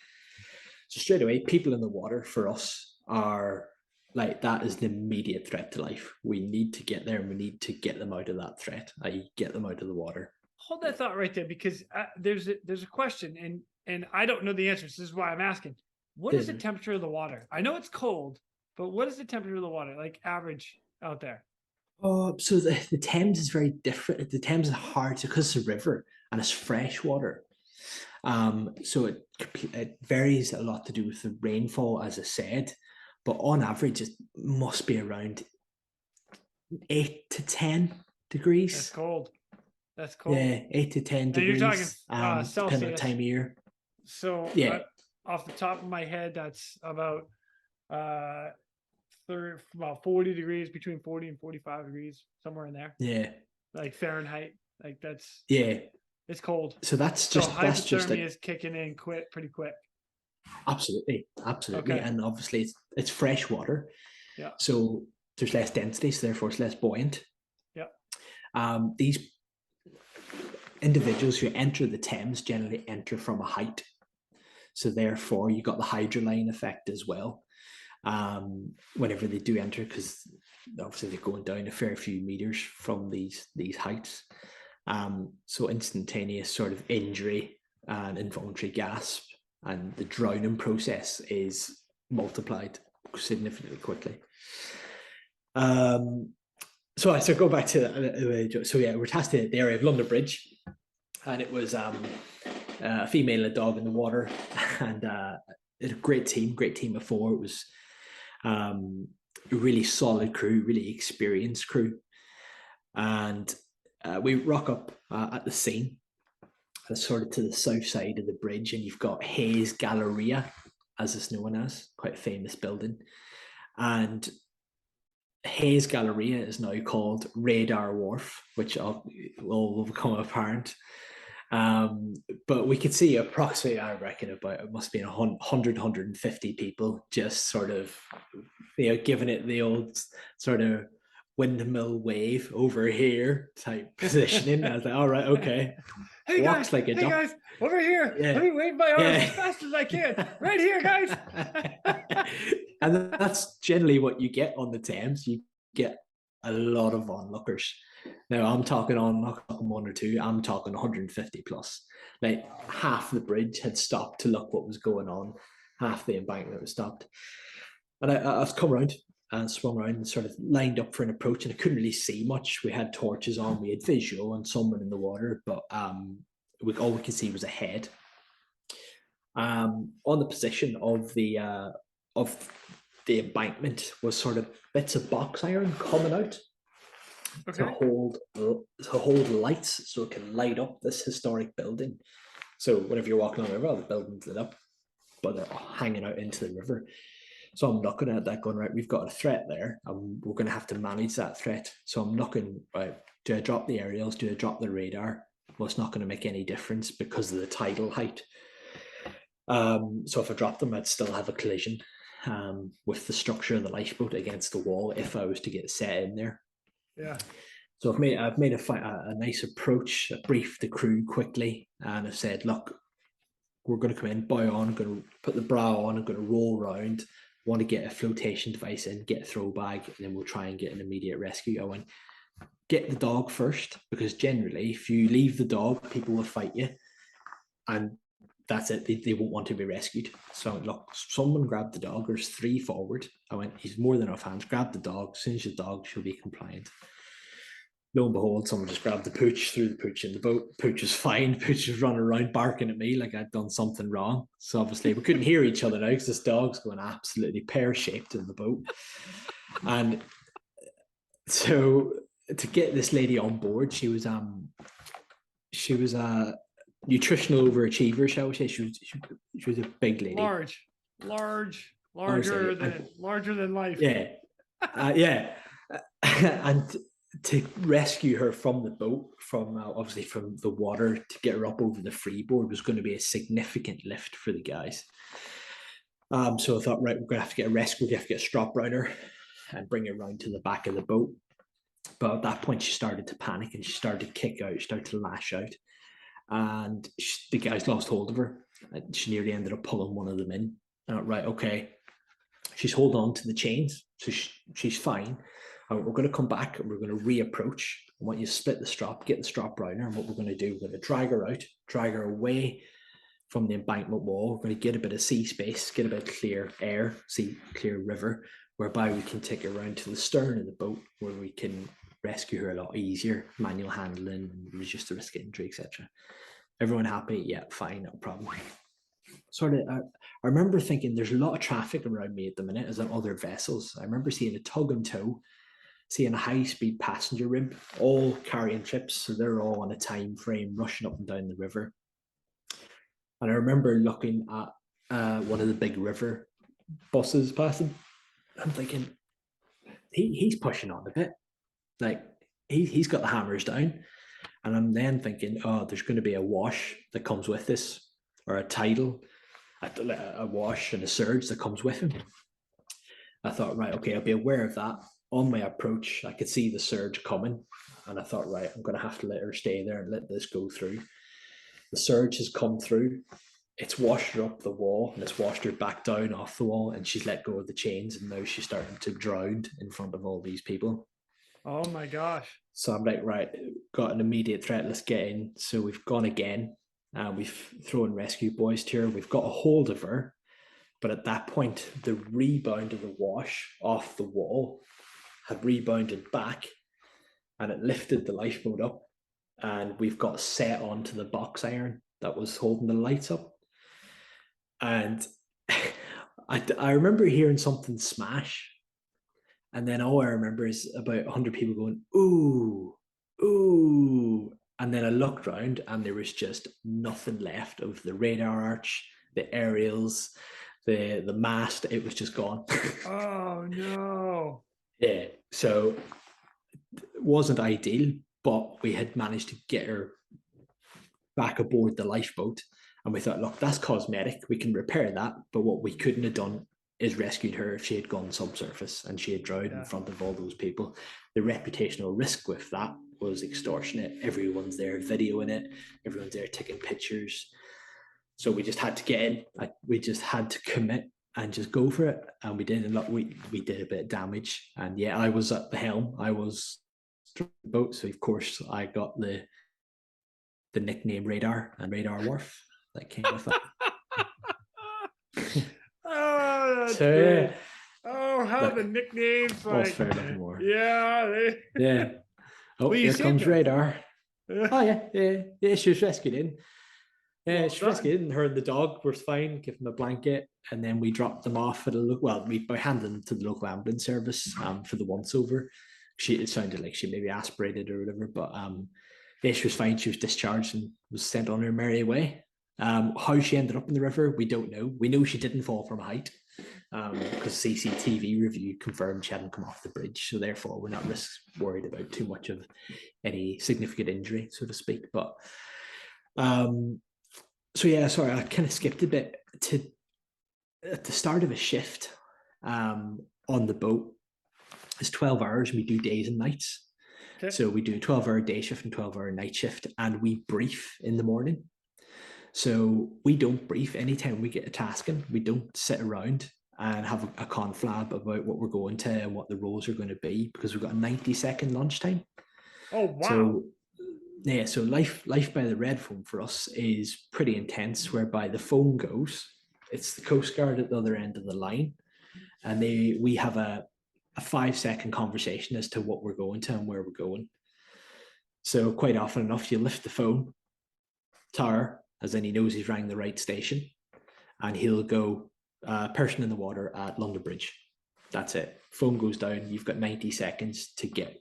So straight away, people in the water for us are like, that is the immediate threat to life. We need to get there, and we need to get them out of that threat, i.e. get them out of the water. Hold that thought right there, because there's a question, and I don't know the answer. So this is why I'm asking. What is the temperature of the water? I know it's cold, but what is the temperature of the water, like average out there? Oh, so the Thames is very different. The Thames is hard because it's a river and it's fresh water. So it varies a lot to do with the rainfall, as I said, but on average it must be around 8 to 10 degrees. That's cold. That's cold. Yeah, 8 to 10 degrees. You're talking Celsius. Depending on time of year. So yeah, off the top of my head, that's about about 40 degrees, between 40 and 45 degrees, somewhere in there. Yeah. Like Fahrenheit. Like that's, yeah. It's cold. So hypothermia is kicking in pretty quick. Absolutely. Okay. And obviously it's fresh water. Yeah. So there's less density, so therefore it's less buoyant. Yeah. These individuals who enter the Thames generally enter from a height. So therefore you got the hydroline effect as well. Whenever they do enter, because obviously they're going down a fair few meters from these heights. So instantaneous sort of injury and involuntary gasp, and the drowning process is multiplied significantly quickly. So go back to so yeah, we're tasked at the area of London Bridge, and it was a female and a dog in the water, and a great team of 4. It was a really solid crew, really experienced crew, and we rock up at the scene, sort of to the south side of the bridge, and you've got Hayes Galleria, as it's known as, quite a famous building. And Hayes Galleria is now called Radar Wharf, which will become apparent. But we could see approximately, I reckon, about, it must be 100, 150 people just sort of, giving it the old sort of windmill wave over here type positioning. I was like, all right, okay. Hey guys, guys, over here. Yeah. Let me wave my arms as fast as I can. Right here, guys. And that's generally what you get on the Thames. You get a lot of onlookers. Now, I'm not talking 1 or 2, I'm talking 150 plus. Like half the bridge had stopped to look what was going on. Half the embankment was stopped. And I've come around and swung around and sort of lined up for an approach, and I couldn't really see much. We had torches on, we had visual and someone in the water, but all we could see was a head. On the position of the embankment was sort of bits of box iron coming out to hold lights, so it can light up this historic building. So whenever you're walking on the river, the building's lit up, but they're hanging out into the river. So I'm looking at that going, right, we've got a threat there, and we're going to have to manage that threat. So I'm looking, right, do I drop the aerials? Do I drop the radar? Well, it's not going to make any difference because of the tidal height. So if I drop them, I'd still have a collision with the structure of the lifeboat against the wall if I was to get set in there. Yeah. So I've made a nice approach. I briefed the crew quickly, and I've said, look, we're going to come in, bow on, going to put the brow on, I'm going to roll around, want to get a flotation device in, get a throw bag, and then we'll try and get an immediate rescue. I went, get the dog first, because generally if you leave the dog, people will fight you, and that's it. They won't want to be rescued. So I went, look, someone grabbed the dog. There's 3 forward. I went, he's more than enough hands. Grab the dog. As soon as the dog, she'll be compliant. Lo and behold, someone just grabbed the pooch, threw the pooch in the boat. Pooch was fine. Pooch was running around barking at me like I'd done something wrong. So obviously we couldn't hear each other now because this dog's going absolutely pear-shaped in the boat. And so to get this lady on board, she was a nutritional overachiever, shall we say. She was a big lady. Larger than life. Yeah. Yeah. And to rescue her from the boat, obviously from the water, to get her up over the freeboard was going to be a significant lift for the guys. So I thought, right, we're going to have to get a rescue. We have to get a strap around her and bring her around to the back of the boat. But at that point, she started to panic and she started to kick out, she started to lash out. And the guys lost hold of her. And she nearly ended up pulling one of them in. Right, okay. She's holding on to the chains, so she's fine. We're going to come back and we're going to reapproach. I want you to split the strap, get the strap around her, and what we're going to do, we're going to drag her out, drag her away from the embankment wall. We're going to get a bit of sea space, get a bit of clear air, clear river, whereby we can take her around to the stern of the boat where we can rescue her a lot easier, manual handling, reduce the risk of injury, etc. Everyone happy? Yeah, fine, no problem. I remember thinking there's a lot of traffic around me at the minute as on other vessels. I remember seeing a tug and tow, seeing a high-speed passenger rib, all carrying ships, so they're all on a time frame, rushing up and down the river. And I remember looking at one of the big river buses passing. I'm thinking, he's pushing on a bit. Like, he's got the hammers down. And I'm then thinking, oh, there's going to be a wash that comes with this, or a tidal, a wash and a surge that comes with him. I thought, right, okay, I'll be aware of that. On my approach, I could see the surge coming. And I thought, right, I'm going to have to let her stay there and let this go through. The surge has come through. It's washed her up the wall, and it's washed her back down off the wall, and she's let go of the chains, and now she's starting to drown in front of all these people. Oh my gosh. So I'm like, right, got an immediate threat, let's get in. So we've gone again. We've thrown rescue boys to her. We've got a hold of her. But at that point, the rebound of the wash off the wall had rebounded back, and it lifted the lifeboat up. And we've got set onto the box iron that was holding the lights up. And I remember hearing something smash. And then all I remember is about 100 people going, ooh, ooh. And then I looked around and there was just nothing left of the radar arch, the aerials, the mast. It was just gone. Oh, no. Yeah. So it wasn't ideal, but we had managed to get her back aboard the lifeboat. And we thought, look, that's cosmetic. We can repair that. But what we couldn't have done is rescued her if she had gone subsurface and she had drowned in front of all those people. The reputational risk with that was extortionate. Everyone's there videoing it. Everyone's there taking pictures. So we just had to get in. We just had to commit and just go for it. And we did a lot. We did a bit of damage. And yeah, I was at the helm. I was the boat. So of course I got the nickname Radar and Radar Wharf that came with that. Oh, that's so great. yeah. Oh know how the nicknames all's like fair in love and war. yeah. Yeah. Oh, Well, you here comes saved her. radar. Oh yeah. She was rescued in. Yeah, Well she was done. rescued in. Her and the dog were fine. Give them a blanket, and then we dropped them off at we handed them to the local ambulance service for the once over. It sounded like she maybe aspirated or whatever, but yeah, she was fine. She was discharged and was sent on her merry way. How she ended up in the river, we don't know. We know she didn't fall from height because CCTV review confirmed she hadn't come off the bridge. So therefore, we're not worried about too much of any significant injury, so to speak. But so yeah, sorry, I kind of skipped a bit to at the start of a shift on the boat. It's 12 hours and we do days and nights. Okay. So we do a 12-hour day shift and 12-hour night shift, and we brief in the morning. So we don't brief anytime we get a task in. We don't sit around and have a conflab about what we're going to and what the roles are going to be, because we've got a 90-second lunchtime. Oh, wow. So yeah, so life by the red phone for us is pretty intense, whereby the phone goes, it's the Coast Guard at the other end of the line, and we have a 5-second conversation as to what we're going to and where we're going. So quite often enough, you lift the phone, Tower, as then he knows he's rang the right station, and he'll go, person in the water at London Bridge. That's it. Phone goes down. You've got 90 seconds to get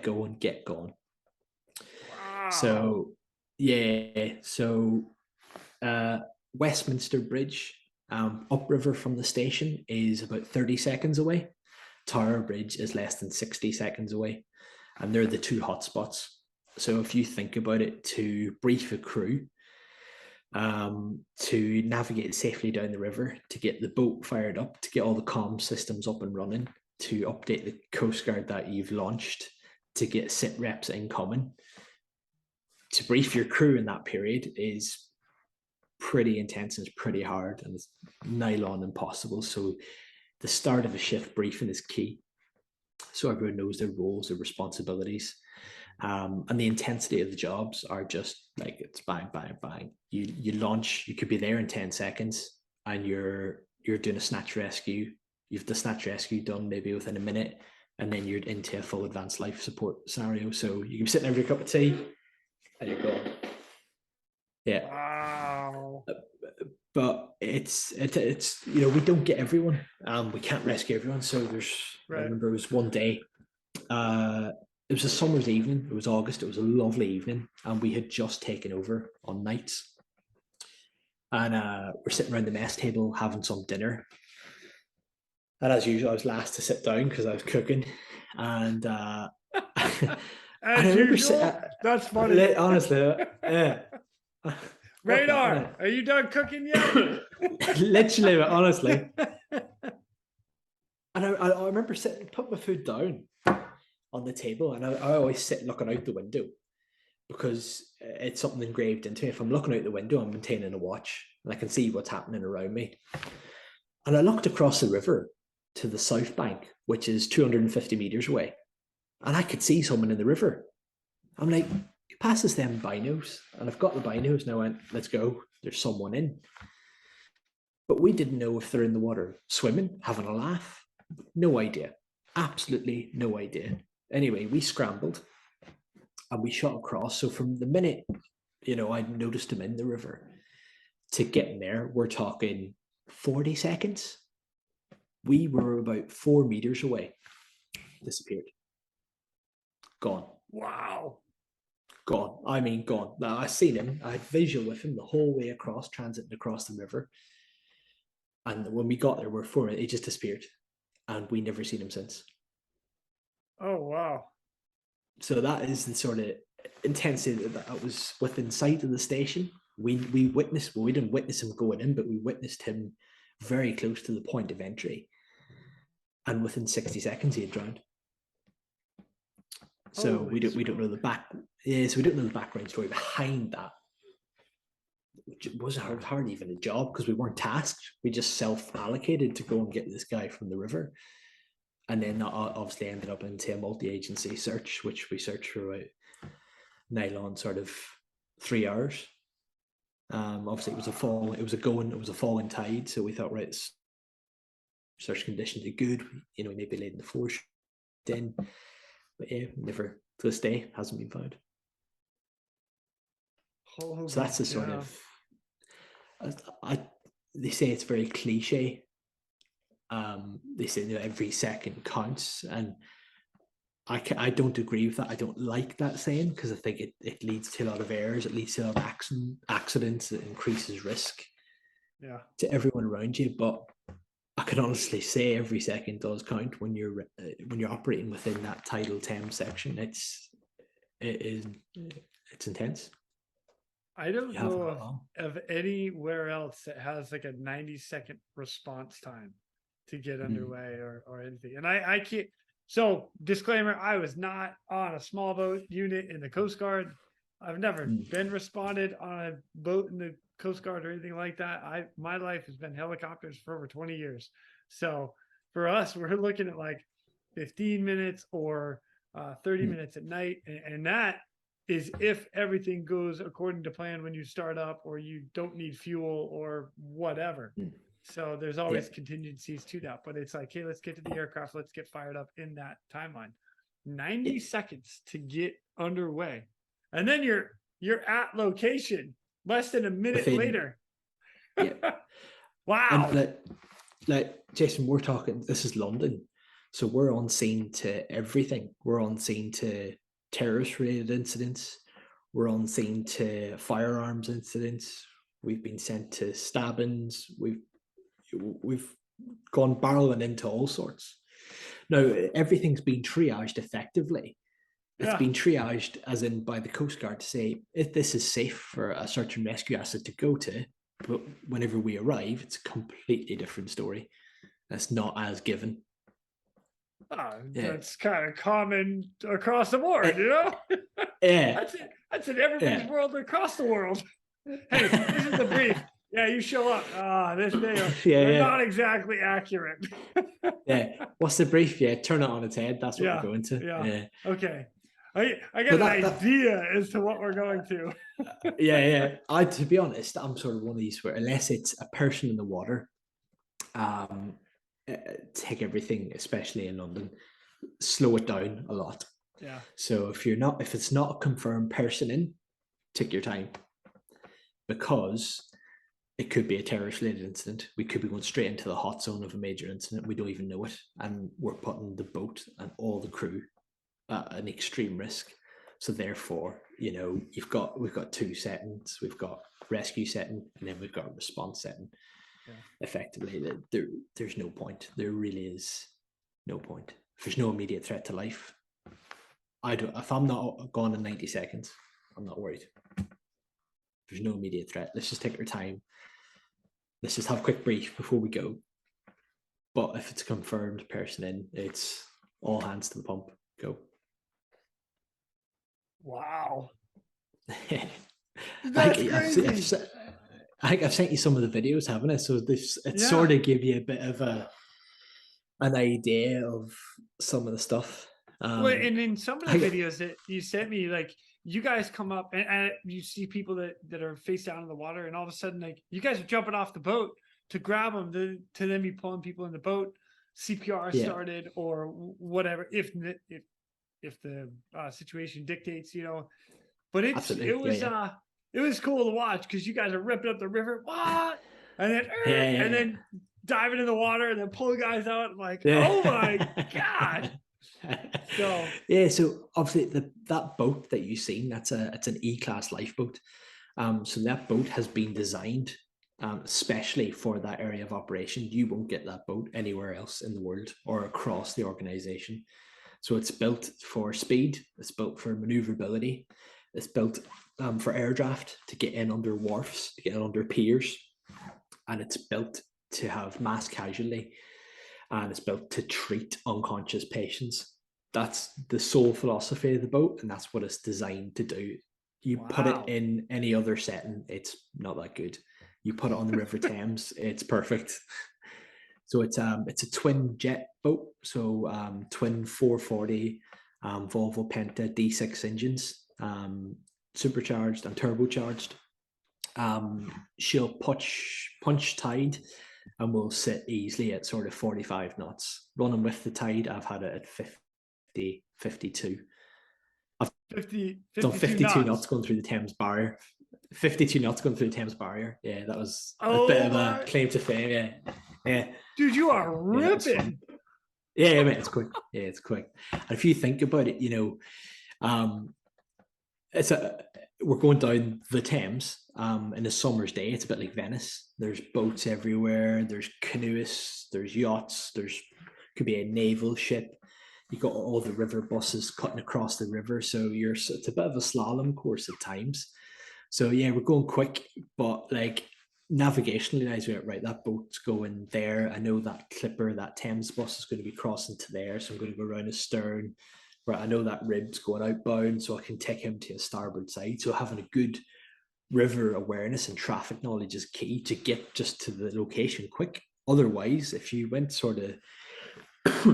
going, get gone. Wow. So yeah, Westminster Bridge, upriver from the station, is about 30 seconds away. Tower Bridge is less than 60 seconds away, and they're the two hotspots. So if you think about it, to brief a crew, to navigate safely down the river, to get the boat fired up, to get all the comm systems up and running, to update the Coast Guard that you've launched, to get sit reps incoming, to brief your crew in that period is pretty intense and it's pretty hard, and it's nigh on impossible. So the start of a shift briefing is key, so everyone knows their roles, their responsibilities, and the intensity of the jobs are just like, it's bang, bang, bang. You launch, you could be there in 10 seconds, and you're doing a snatch rescue. You've the snatch rescue done maybe within a minute, and then you're into a full advanced life support scenario. So you can be sitting over your cup of tea, and you're gone. Yeah. Wow. But it's we don't get everyone. We can't rescue everyone. So I remember it was one day. It was a summer's evening. It was August. It was a lovely evening, and we had just taken over on nights. And we're sitting around the mess table having some dinner. And as usual, I was last to sit down because I was cooking. And as usual, that's funny. Honestly, yeah. Radar, are you done cooking yet? Literally, honestly. And I remember putting my food down on the table, and I always sit looking out the window because it's something engraved into me. If I'm looking out the window, I'm maintaining a watch and I can see what's happening around me. And I looked across the river to the south bank, which is 250 meters away, and I could see someone in the river. I'm like, it passes them binos, and I've got the binos, and I went, let's go, there's someone in. But we didn't know if they're in the water swimming, having a laugh. No idea. Absolutely no idea. Anyway, we scrambled and we shot across. So from the minute, I noticed him in the river to getting there, we're talking 40 seconds. We were about 4 meters away. Disappeared. Gone. Wow. Gone. I mean, gone. Now, I seen him. I had visual with him the whole way across, transiting across the river. And when we got there, we're 4 minutes. He just disappeared. And we never seen him since. Oh, wow. So that is the sort of intensity that was within sight of the station. We witnessed, well, we didn't witness him going in, but we witnessed him very close to the point of entry. And within 60 seconds, he had drowned. So we don't know the background story behind that. Which wasn't hardly even a job because we weren't tasked. We just self-allocated to go and get this guy from the river. And then that obviously ended up into a multi-agency search, which we searched for about nylon sort of 3 hours. Obviously it was a falling tide, so we thought, right, search conditions are good. You know, maybe laid in the force in, but yeah, never to this day hasn't been found. Holy So that's the sort cow. of, they say it's very cliche. They say that every second counts, and I don't agree with that. I don't like that saying, because I think it leads to a lot of errors. It leads to a lot of accidents. It increases risk to everyone around you. But I can honestly say every second does count when you're operating within that Tidal Thames section. It's intense. I don't know of anywhere else that has like a 90-second response time to get underway or anything. And I can't. So disclaimer, I was not on a small boat unit in the Coast Guard. I've never been responded on a boat in the Coast Guard or anything like that. My life has been helicopters for over 20 years. So for us, we're looking at like 15 minutes or 30 minutes at night. And that is if everything goes according to plan when you start up, or you don't need fuel or whatever. So there's always contingencies to that, but it's like, hey, let's get to the aircraft. Let's get fired up in that timeline. 90 seconds to get underway. And then you're at location less than a minute later. Wow. And like Jason, we're talking, this is London. So we're on scene to everything. We're on scene to terrorist related incidents. We're on scene to firearms incidents. We've been sent to stabbings. We've gone barreling into all sorts. Now, everything's been triaged effectively. It's been triaged as in by the Coast Guard to say, if this is safe for a search and rescue asset to go to, but whenever we arrive, it's a completely different story. That's not as given. That's kind of common across the board, you know? That's in everybody's world across the world. Hey, this is the brief. Yeah, you show up. This day, not exactly accurate. What's the brief? Turn it on its head. That's what we're going to. Okay. I got an idea as to what we're going to. To be honest, I'm sort of one of these where, unless it's a person in the water, take everything, especially in London, slow it down a lot. So if it's not a confirmed person in, take your time, because it could be a terrorist related incident. We could be going straight into the hot zone of a major incident. We don't even know it, and we're putting the boat and all the crew at an extreme risk. So therefore, we've got two settings. We've got rescue setting, and then we've got response setting. Effectively, there's no point. There really is no point. If there's no immediate threat to life, if I'm not gone in 90 seconds, I'm not worried. There's no immediate threat. Let's just take our time. Let's just have a quick brief before we go. But if it's a confirmed person in, it's all hands to the pump. Go. Wow. That's crazy. I think I've sent you some of the videos, haven't I? So it sort of give you a bit of an idea of some of the stuff. Well, and in some of the videos that you sent me, like, you guys come up and you see people that are face down in the water, and all of a sudden, like, you guys are jumping off the boat to grab them, to then be pulling people in the boat, CPR started or whatever, if the situation dictates, But it was cool to watch, because you guys are ripping up the river, and then diving in the water and then pulling guys out, like, oh my god. So obviously that boat that you've seen, it's an E-class lifeboat. So that boat has been designed especially for that area of operation. You won't get that boat anywhere else in the world or across the organization. So it's built for speed, it's built for maneuverability, it's built for air draft, to get in under wharfs, to get in under piers, and it's built to have mass casualty, and it's built to treat unconscious patients. That's the sole philosophy of the boat, and that's what it's designed to do. You put it in any other setting, it's not that good. You put it on the River Thames, it's perfect. So it's a twin jet boat, so twin 440 Volvo Penta D6 engines, supercharged and turbocharged. She'll punch tide and we'll sit easily at sort of 45 knots. Running with the tide, I've had it at 50, 52. I've 52 done 52 knots knots going through the Thames Barrier. 52 knots going through the Thames Barrier. Yeah, that was a Oh bit of my- a claim to fame. Yeah, yeah. dude, you are Yeah, that was ripping. fun. Yeah, mate, it's quick. Yeah, it's quick. And if you think about it, we're going down the Thames in a summer's day. It's a bit like Venice. There's boats everywhere. There's canoeists. There's yachts. Could be a naval ship. You got all the river buses cutting across the river. So it's a bit of a slalom course at times. So yeah, we're going quick, but like navigationally, I was right, that boat's going there. I know that that Thames bus is going to be crossing to there. So I'm going to go around astern. Right, I know that rib's going outbound, so I can take him to a starboard side. So having a good river awareness and traffic knowledge is key to get just to the location quick. Otherwise, if you went sort of,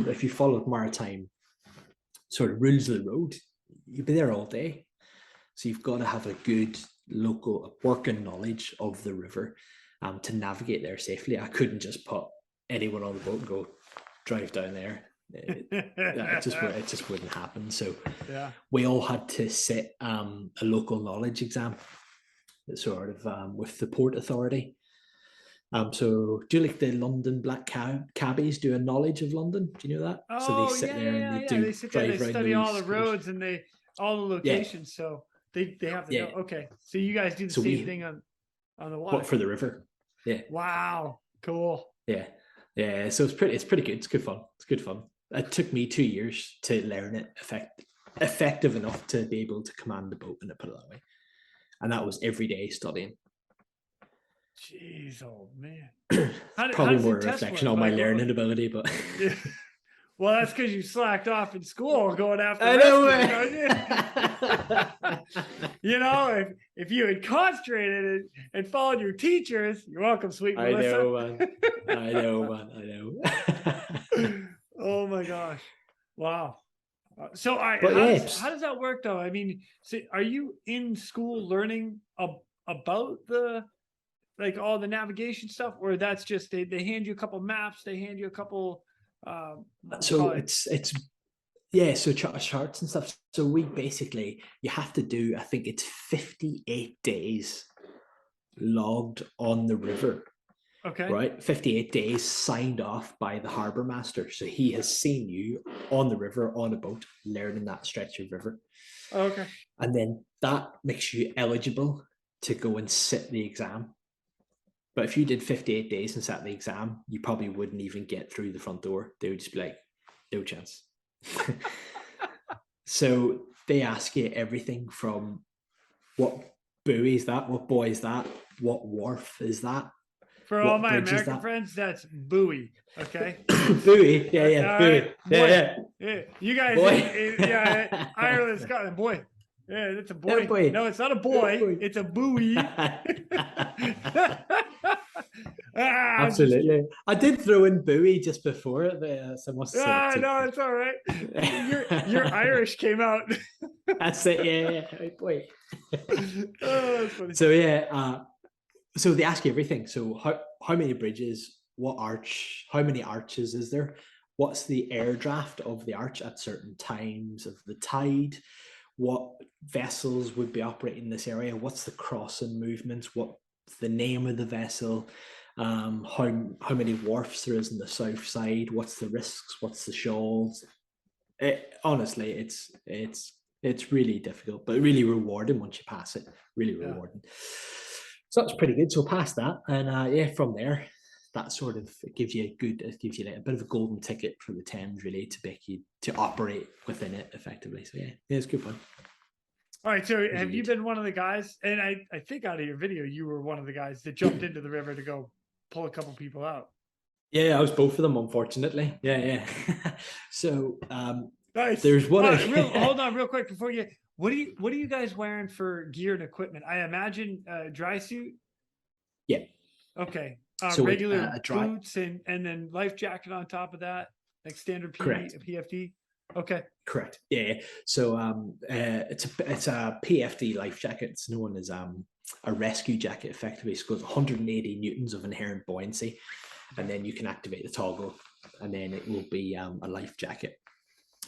if you followed maritime sort of rules of the road, you'd be there all day. So you've got to have a good local working knowledge of the river to navigate there safely. I couldn't just put anyone on the boat and go drive down there. It just wouldn't happen. So Yeah. we all had to sit a local knowledge exam, sort of with the Port Authority. So do you like the London black cabbies do a knowledge of London? Do you know that? Oh, So they sit there and they sit there, they study all the roads and all the locations. Yeah. So they have to Yeah. know. Okay, so you guys do the same thing on the water. But for the river. Yeah. Wow. Cool. Yeah. Yeah. So it's pretty good. It's good fun. It's good fun. It took me 2 years to learn it effective enough to be able to command the boat, and put it that way. And that was every day studying. Jeez, old man. Probably more a reflection on my learning ability, but yeah. Well, that's because you slacked off in school going after rescue. You know, if you had concentrated and followed your teachers, you're welcome, sweet Melissa. I know, man. Oh my gosh. Wow. So how does that work though? I mean, are you in school learning about all the navigation stuff, or that's just they hand you a couple maps, they hand you a couple so charts and stuff. So we basically, you have to do, I think it's 58 days logged on the river. Okay. Right, 58 days signed off by the harbour master. So he has seen you on the river on a boat, learning that stretch of river. Okay. And then that makes you eligible to go and sit the exam. But if you did 58 days and sat the exam, you probably wouldn't even get through the front door. They would just be like, no chance. So they ask you everything from what buoy is that, what buoy is that, what wharf is that. For all my American friends, that's buoy. Okay. Buoy, yeah, buoy, right. Yeah. You guys, Ireland, Scotland, boy. Yeah, it's a boy. Boy. No, it's not a boy. It's a buoy. Absolutely. I did throw in buoy just before it. No, it's all right. Your Irish came out. That's it. Yeah. Boy. Oh, that's funny. So so they ask you everything. So how many bridges? What arch? How many arches is there? What's the air draft of the arch at certain times of the tide? What vessels would be operating in this area? What's the crossing movements? What's the name of the vessel? How many wharfs there is in the south side? What's the risks? What's the shoals? Honestly, it's really difficult, but really rewarding once you pass it. Really rewarding. So that's pretty good. So past that, and from there, that sort of gives you a bit of a golden ticket for the Thames, really, to make you to operate within it effectively. So yeah, it's good fun. All right. So have you been one of the guys? And I think out of your video, you were one of the guys that jumped into the river to go pull a couple people out. Yeah, I was both of them, unfortunately. Yeah. So nice. There's one. Hold on, real quick before you. What are you guys wearing for gear and equipment? I imagine dry suit. Yeah. Okay. So regular boots and then life jacket on top of that, like standard PFD. Okay. Correct. Yeah. So it's a PFD life jacket. It's known as a rescue jacket. Effectively, so it's 180 newtons of inherent buoyancy. and then you can activate the toggle, and then it will be a life jacket.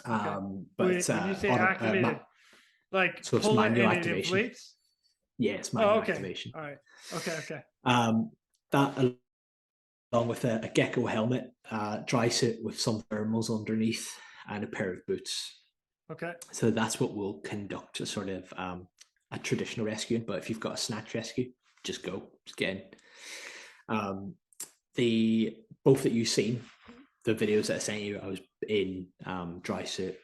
Okay. But Wait, it's when you say activated, like so it's pull it manual and activation. it inflates? Yeah, it's manual okay. activation. All right. Okay. That along with a gecko helmet, dry suit with some thermals underneath, and a pair of boots. Okay. So that's what will conduct a sort of a traditional rescue. But if you've got a snatch rescue, just get in. The both that you've seen, the videos that I sent you, I was in dry suit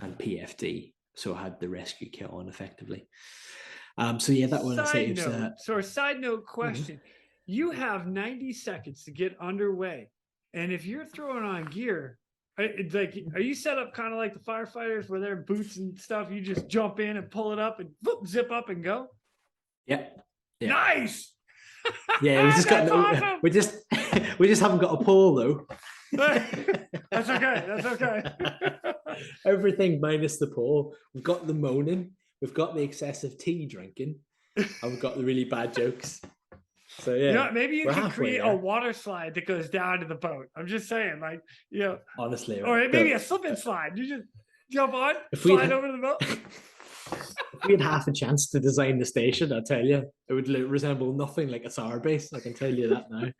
and PFD, so I had the rescue kit on effectively. So yeah, that one. Side note question: you have 90 seconds to get underway, and if you're throwing on gear, it's like, are you set up kind of like the firefighters where they're in boots and stuff? You just jump in and pull it up and whoop, zip up and go. Yep. Yeah. Nice. Yeah, we just got awesome. we just haven't got a pole though. That's okay. Everything minus the pole. We've got the moaning, we've got the excessive tea drinking, and we've got the really bad jokes. So yeah, maybe you can create a water slide that goes down to the boat. I'm just saying, like, honestly, or maybe a slip and slide. You just jump on, slide over the boat. If we had half a chance to design the station, I tell you, it would resemble nothing like a SAR base. I can tell you that now.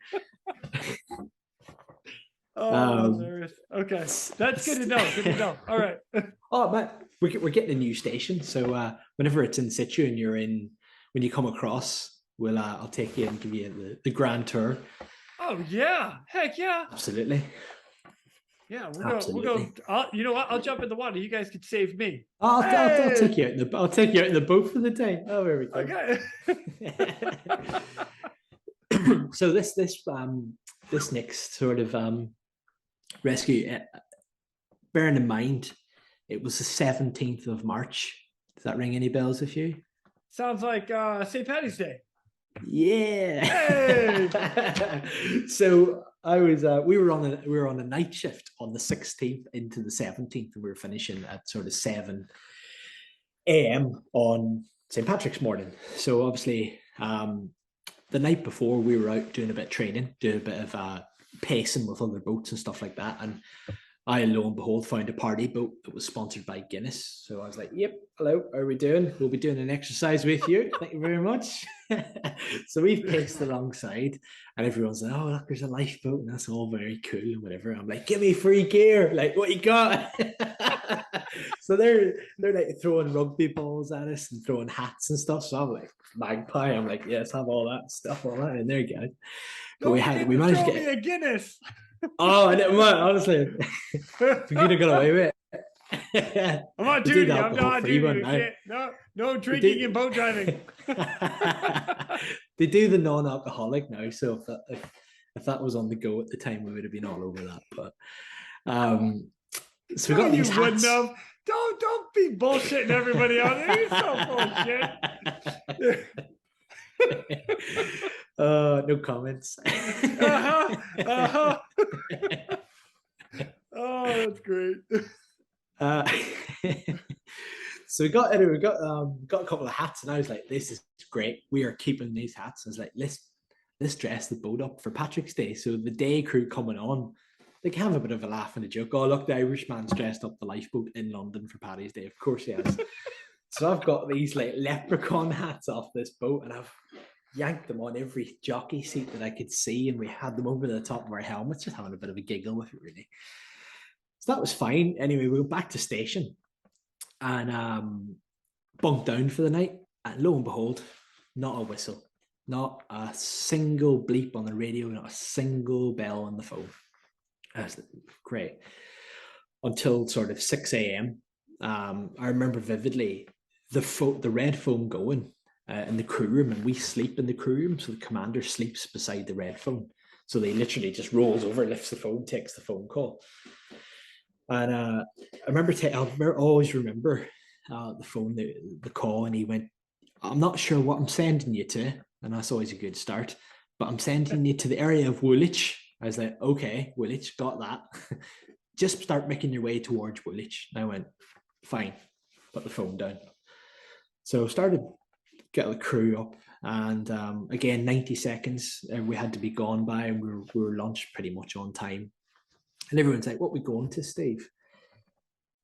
Okay, that's good to know. All right. Oh, Matt, we're getting a new station, so whenever it's in situ and when you come across, I'll take you and give you the grand tour. Oh yeah, heck yeah, absolutely. Yeah, we'll go. You know what? I'll jump in the water. You guys can save me. I'll take you out I'll take you out in the boat for the day. Oh, there we go. Okay. So this next sort of rescue, bearing in mind, it was the 17th of March. Does that ring any bells with you? Sounds like St. Paddy's Day. Yeah. Hey! So we were on a night shift on the 16th into the 17th, and we were finishing at sort of 7 a.m. on St. Patrick's morning. So obviously the night before we were out doing a bit of training, doing a bit of pacing with other boats and stuff like that, and I, lo and behold, found a party boat that was sponsored by Guinness. So I was like, yep, hello, how are we doing? We'll be doing an exercise with you. Thank you very much. So we've paced alongside, and everyone's like, oh, look, there's a lifeboat, and that's all very cool and whatever. I'm like, give me free gear. Like, what you got? So they're like throwing rugby balls at us and throwing hats and stuff. So I'm like, magpie. I'm like, yes, have all that stuff, all that. And there you go. But we managed to get me a Guinness. Oh, I didn't want, honestly. We could have got away with it. I'm on duty. I'm not duty. No drinking and boat driving. They do the non-alcoholic now, so if that was on the go at the time, we would have been all over that. But so we got these hats. Don't be bullshitting everybody out there. You're so bullshit. No comments. Oh, that's great. So we got a couple of hats, and I was like, "This is great. We are keeping these hats." I was like, "Let's dress the boat up for Patrick's Day." So the day crew coming on, they can have a bit of a laugh and a joke. Oh, look, the Irishman's dressed up the lifeboat in London for Paddy's Day. Of course he has. So I've got these like leprechaun hats off this boat, and I've yanked them on every jockey seat that I could see, and we had them over the top of our helmets, just having a bit of a giggle with it, really. So that was fine. Anyway, we went back to station and bunked down for the night, and lo and behold, not a whistle, not a single bleep on the radio, not a single bell on the phone. That's great. Until sort of 6 a.m. I remember vividly the red phone going in the crew room, and we sleep in the crew room, so the commander sleeps beside the red phone. So they literally just rolls over, lifts the phone, takes the phone call. And I always remember the phone, the call, and he went, "I'm not sure what I'm sending you to," and that's always a good start. "But I'm sending you to the area of Woolwich." I was like, "Okay, Woolwich, got that." "Just start making your way towards Woolwich." And I went, "Fine," put the phone down. So started get the crew up, and again 90 seconds we had to be gone by, and we were launched pretty much on time. And everyone's like, "What are we going to, Steve?"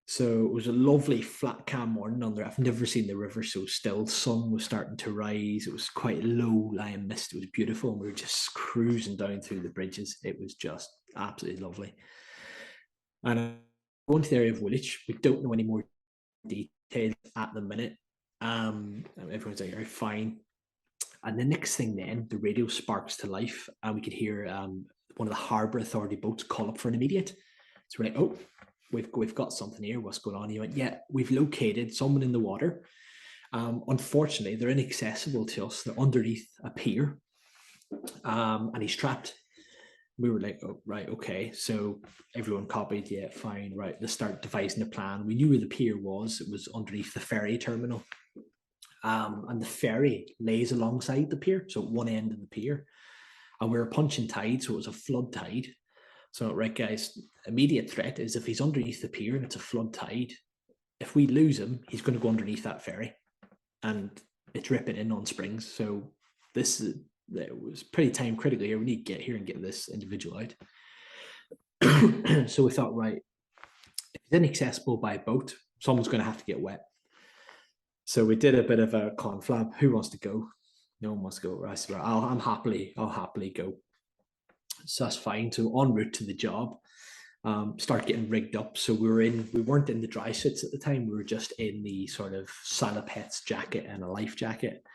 So it was a lovely flat calm morning on there. I've never seen the river so still. Sun was starting to rise. It was quite low lying mist. It was beautiful, and we were just cruising down through the bridges. It was just absolutely lovely. And going to the area of Woolwich, we don't know any more details at the minute. Everyone's like, "All right, fine." And the next thing then, the radio sparks to life, and we could hear one of the Harbour Authority boats call up for an immediate. So we're like, "Oh, we've got something here. What's going on?" He went, "Yeah, we've located someone in the water. Unfortunately, they're inaccessible to us. They're underneath a pier, and he's trapped." We were like, "Oh, right, okay." So everyone copied, "Yeah, fine, right." Let's start devising a plan. We knew where the pier was. It was underneath the ferry terminal. And the ferry lays alongside the pier, so at one end of the pier. And we were punching tide, so it was a flood tide. So, right, guys, immediate threat is if he's underneath the pier and it's a flood tide, if we lose him, he's going to go underneath that ferry. And it's ripping in on springs. So it was pretty time critical here. We need to get here and get this individual out. So we thought, right, if he's inaccessible by boat, someone's going to have to get wet. So we did a bit of a conflab. Who wants to go? No one wants to go. I said, I'll happily go. So that's fine. So en route to the job, start getting rigged up. So we weren't in the dry suits at the time. We were just in the sort of salopets jacket and a life jacket.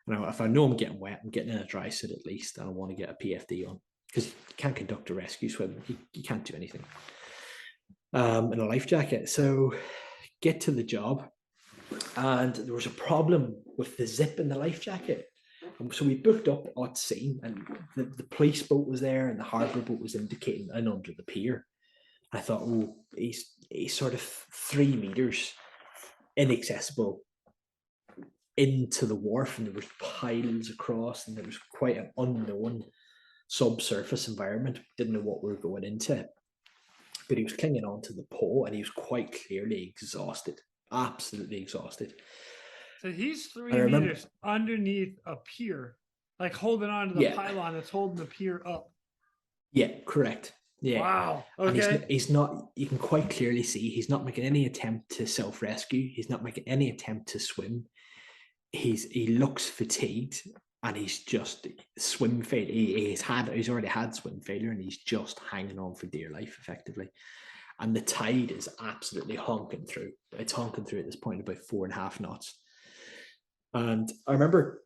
And if I know I'm getting wet, I'm getting in a dry suit at least, and I want to get a PFD on, because you can't conduct a rescue swim. You can't do anything in a life jacket. So get to the job. And there was a problem with the zip in the life jacket. So we booked up at sea, and the police boat was there, and the harbour boat was indicating and under the pier. I thought, oh, he's sort of 3 meters inaccessible into the wharf, and there was piles across, and there was quite an unknown subsurface environment. Didn't know what we were going into. But he was clinging on to the pole, and he was quite clearly exhausted. Absolutely exhausted. So he's 3 meters underneath a pier, like holding on to the pylon that's holding the pier up. Yeah, correct. Yeah. Wow. Okay. And he's not, you can quite clearly see he's not making any attempt to self-rescue. He's not making any attempt to swim. He looks fatigued, and he's just swim failure. He's already had swim failure, and he's just hanging on for dear life, effectively. And the tide is absolutely honking through. It's honking through at this point about 4.5 knots. And I remember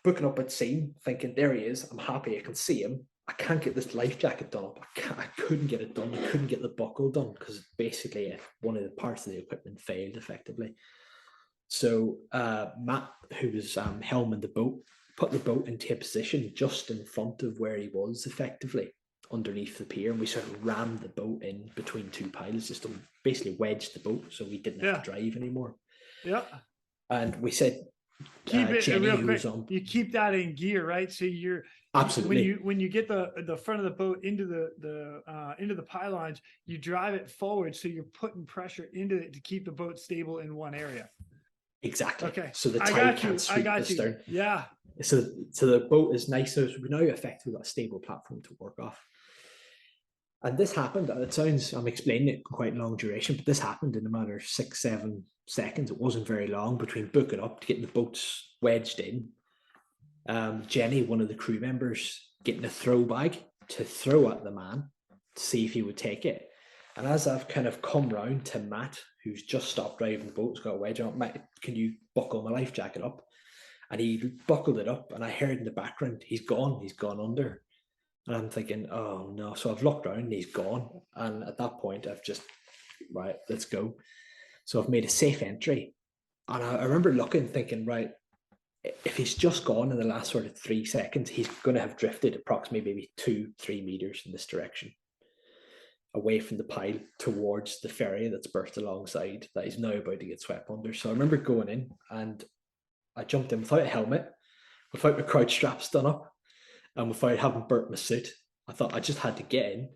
booking up at sea, thinking, there he is. I'm happy. I can see him. I can't get this life jacket done up. I couldn't get it done. I couldn't get the buckle done because basically one of the parts of the equipment failed effectively. So Matt, who was helming the boat, put the boat into a position just in front of where he was effectively, underneath the pier, and we sort of rammed the boat in between 2 piles just to basically wedge the boat so we didn't have to drive anymore. Yeah. And we said, keep it Jenny, real quick. You keep that in gear, right? So you're absolutely when you get the front of the boat into the pylons, you drive it forward, so you're putting pressure into it to keep the boat stable in one area. Exactly. Okay. So the tide can't sweep the stern. Yeah. So the boat is nice. So we now effectively got a stable platform to work off. And this happened, it sounds, I'm explaining it quite long duration, but this happened in a matter of 6-7 seconds. It wasn't very long between booking up to getting the boats wedged in. Jenny, one of the crew members, getting a throw bag to throw at the man to see if he would take it. And as I've kind of come round to Matt, who's just stopped driving the boat, has got a wedge on, Matt, can you buckle my life jacket up? And he buckled it up, and I heard in the background, he's gone under. And I'm thinking, oh no. So I've looked around and he's gone. And at that point, I've just, right, let's go. So I've made a safe entry. And I remember looking, thinking, right, if he's just gone in the last sort of 3 seconds, he's going to have drifted approximately maybe 2-3 meters in this direction, away from the pile towards the ferry that's berthed alongside that he's now about to get swept under. So I remember going in, and I jumped in without a helmet, without my crouch straps done up, and without having burnt my suit. I thought I just had to get in.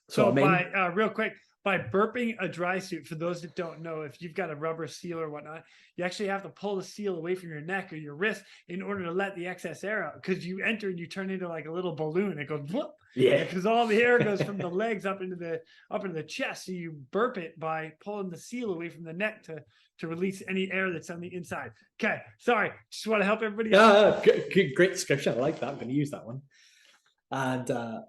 So real quick, by burping a dry suit. For those that don't know, if you've got a rubber seal or whatnot, you actually have to pull the seal away from your neck or your wrist in order to let the excess air out. Because you enter and you turn into like a little balloon. It goes whoop. Yeah. Because all the air goes from the legs up into the chest. So you burp it by pulling the seal away from the neck to release any air that's on the inside. Okay, sorry. Just want to help everybody out. Great description. I like that. I'm going to use that one. And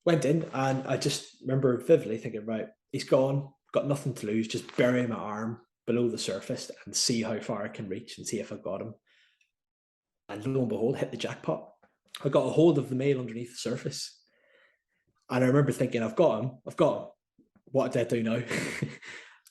went in, and I just remember vividly thinking, right, he's gone, got nothing to lose, just bury my arm below the surface and see how far I can reach and see if I've got him. And lo and behold, hit the jackpot. I got a hold of the male underneath the surface. And I remember thinking, I've got him. What did I do now?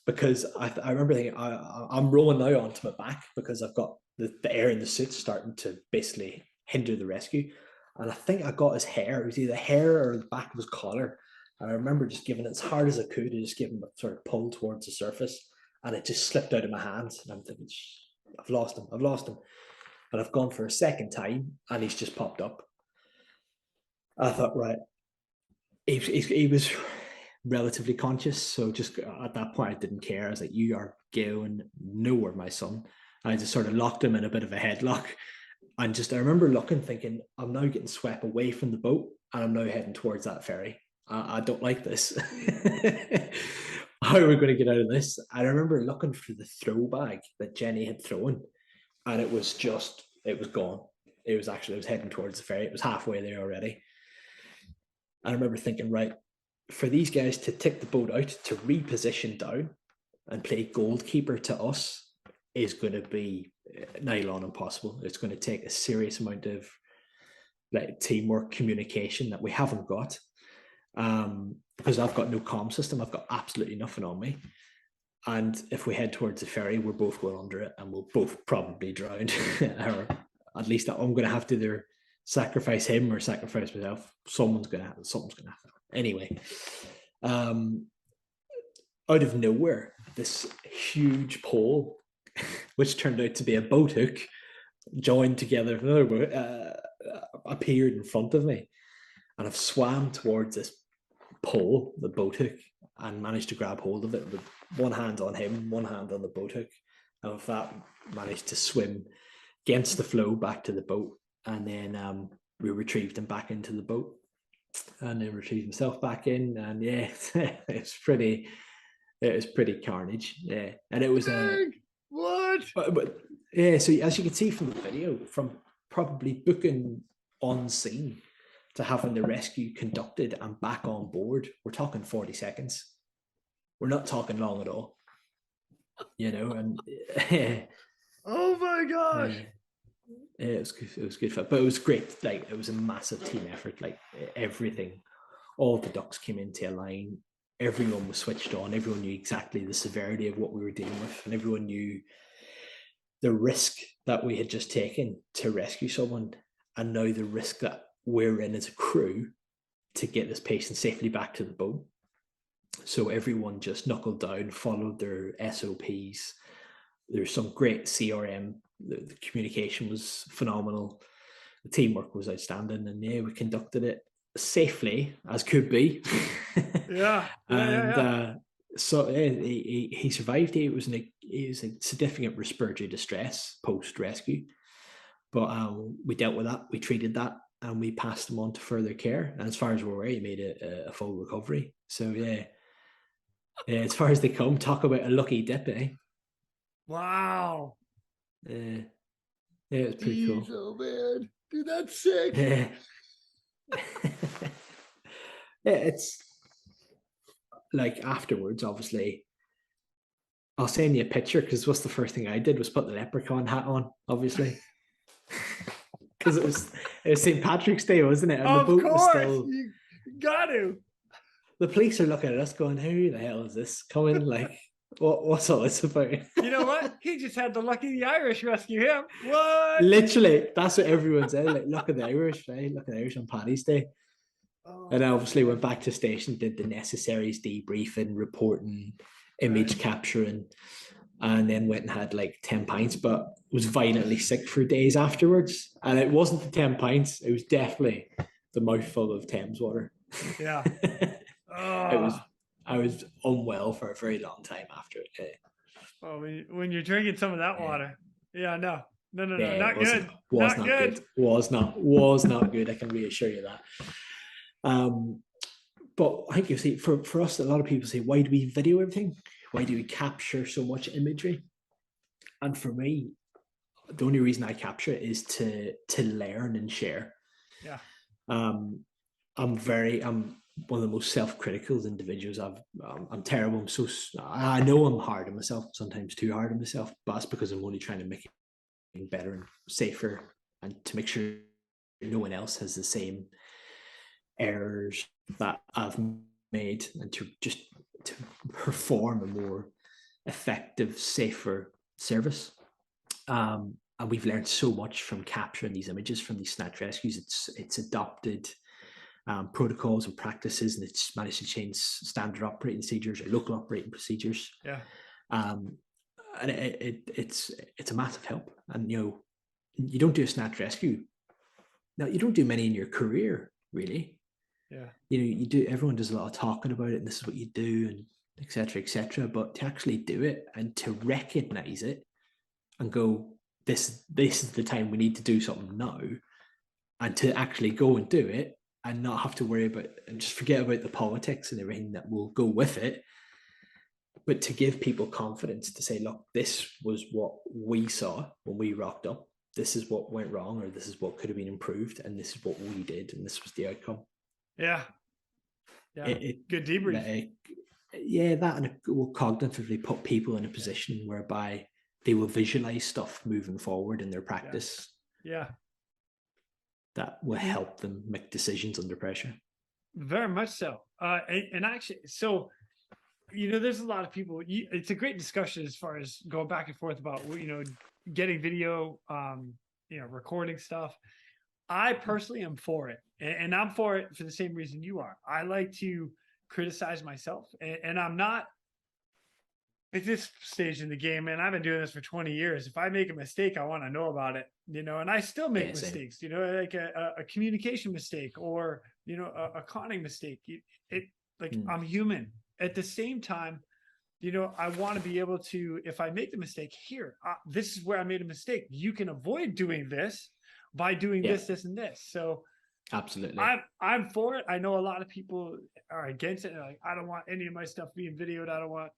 Because I remember thinking, I'm rolling now onto my back because I've got the air in the suit starting to basically hinder the rescue. And I think I got his hair. It was either hair or the back of his collar. And I remember just giving it as hard as I could to just give him a sort of pull towards the surface. And it just slipped out of my hands. And I'm thinking, I've lost him. And I've gone for a second time, and he's just popped up. I thought, right, he was relatively conscious. So just at that point, I didn't care. I was like, you are going nowhere, my son. And I just sort of locked him in a bit of a headlock. And just, I remember looking, thinking, I'm now getting swept away from the boat, and I'm now heading towards that ferry. I don't like this. How are we going to get out of this? I remember looking for the throw bag that Jenny had thrown, and it was gone. It was heading towards the ferry. It was halfway there already. I remember thinking, right, for these guys to take the boat out, to reposition down and play goalkeeper to us is going to be nigh on impossible. It's going to take a serious amount of like teamwork, communication that we haven't got. Because I've got no comm system. I've got absolutely nothing on me. And if we head towards the ferry, we're both going under it, and we'll both probably drown. Or at least I'm going to have to either sacrifice him or sacrifice myself. Something's going to happen. Anyway, out of nowhere, this huge pole, which turned out to be a boat hook, joined together with another boat, appeared in front of me. And I've swam towards this pole, the boat hook, and managed to grab hold of it with one hand on him, one hand on the boat hook. And with that, managed to swim against the flow back to the boat. And then we retrieved him back into the boat, and then retrieved himself back in. And yeah, it was pretty carnage. Yeah. And it was what? But yeah, so as you can see from the video, from probably booking on scene to having the rescue conducted and back on board, we're talking 40 seconds. We're not talking long at all, and oh my gosh. It was good fun, but it was great. Like, it was a massive team effort. Like, everything, all the ducks came into a line. Everyone was switched on. Everyone knew exactly the severity of what we were dealing with, and everyone knew the risk that we had just taken to rescue someone, and now the risk that we're in as a crew to get this patient safely back to the boat. So everyone just knuckled down, followed their SOPs. There's some great CRM. The communication was phenomenal. The teamwork was outstanding, and yeah, we conducted it safely as could be. So he survived. He was in significant respiratory distress post rescue, but we dealt with that. We treated that, and we passed him on to further care. And as far as we're aware, he made a full recovery. So yeah, as far as they come, talk about a lucky dip, eh? Wow. Yeah, it's pretty cool. Oh man, dude, that's sick. Yeah. Yeah, it's like afterwards, obviously, I'll send you a picture, because what's the first thing I did was put the leprechaun hat on, obviously. Because it was St. Patrick's Day, wasn't it? And of the boat course, was still... you got to. The police are looking at us going, who the hell is this coming? Like, what's all this about? You know what? He just had the lucky the Irish rescue him. What? Literally, that's what everyone said. Like, look at the Irish, right? Look at the Irish on Paddy's Day. And I obviously went back to station, did the necessaries, debriefing, reporting, image capturing, and then went and had like 10 pints, but was violently sick for days afterwards. And it wasn't the 10 pints, it was definitely the mouthful of Thames water. Yeah. It was I was unwell for a very long time after it. Well, when you're drinking some of that water, yeah, no, It not good, was not not good. good. Was not good. I can reassure you that. But I think you see, for us, a lot of people say, why do we video everything? Why do we capture so much imagery? And for me, the only reason I capture it is to learn and share. Yeah. I'm one of the most self-critical individuals. I'm terrible. I know I'm hard on myself, sometimes too hard on myself, but that's because I'm only trying to make it better and safer, and to make sure no one else has the same errors that I've made, and to perform a more effective, safer service. And we've learned so much from capturing these images from these snatch rescues. It's adopted protocols and practices, and it's managed to change standard operating procedures or local operating procedures. Yeah. And it's a massive help. And you don't do a snatch rescue. Now, you don't do many in your career, really. Yeah. You do. Everyone does a lot of talking about it, and this is what you do, and etc., etc. But to actually do it and to recognize it and go, this is the time we need to do something now, and to actually go and do it and not have to worry about and just forget about the politics and everything that will go with it, but to give people confidence to say, look, this was what we saw when we rocked up. This is what went wrong, or this is what could have been improved, and this is what we did, and this was the outcome. Yeah. Good debrief. That, and it will cognitively put people in a position whereby they will visualize stuff moving forward in their practice. Yeah. That will help them make decisions under pressure. Very much so. And actually, so, there's a lot of people, it's a great discussion as far as going back and forth about, getting video, recording stuff. I personally am for it. And I'm for it for the same reason you are. I like to criticize myself, and I'm not at this stage in the game, and I've been doing this for 20 years. If I make a mistake, I want to know about it, and I still make mistakes, like a communication mistake, or, a conning mistake. I'm human. At the same time, I want to be able to, if I make the mistake here, this is where I made a mistake. You can avoid doing this by doing this, and this. So absolutely, I'm for it. I know a lot of people are against it. They're like, I don't want any of my stuff being videoed. I don't want,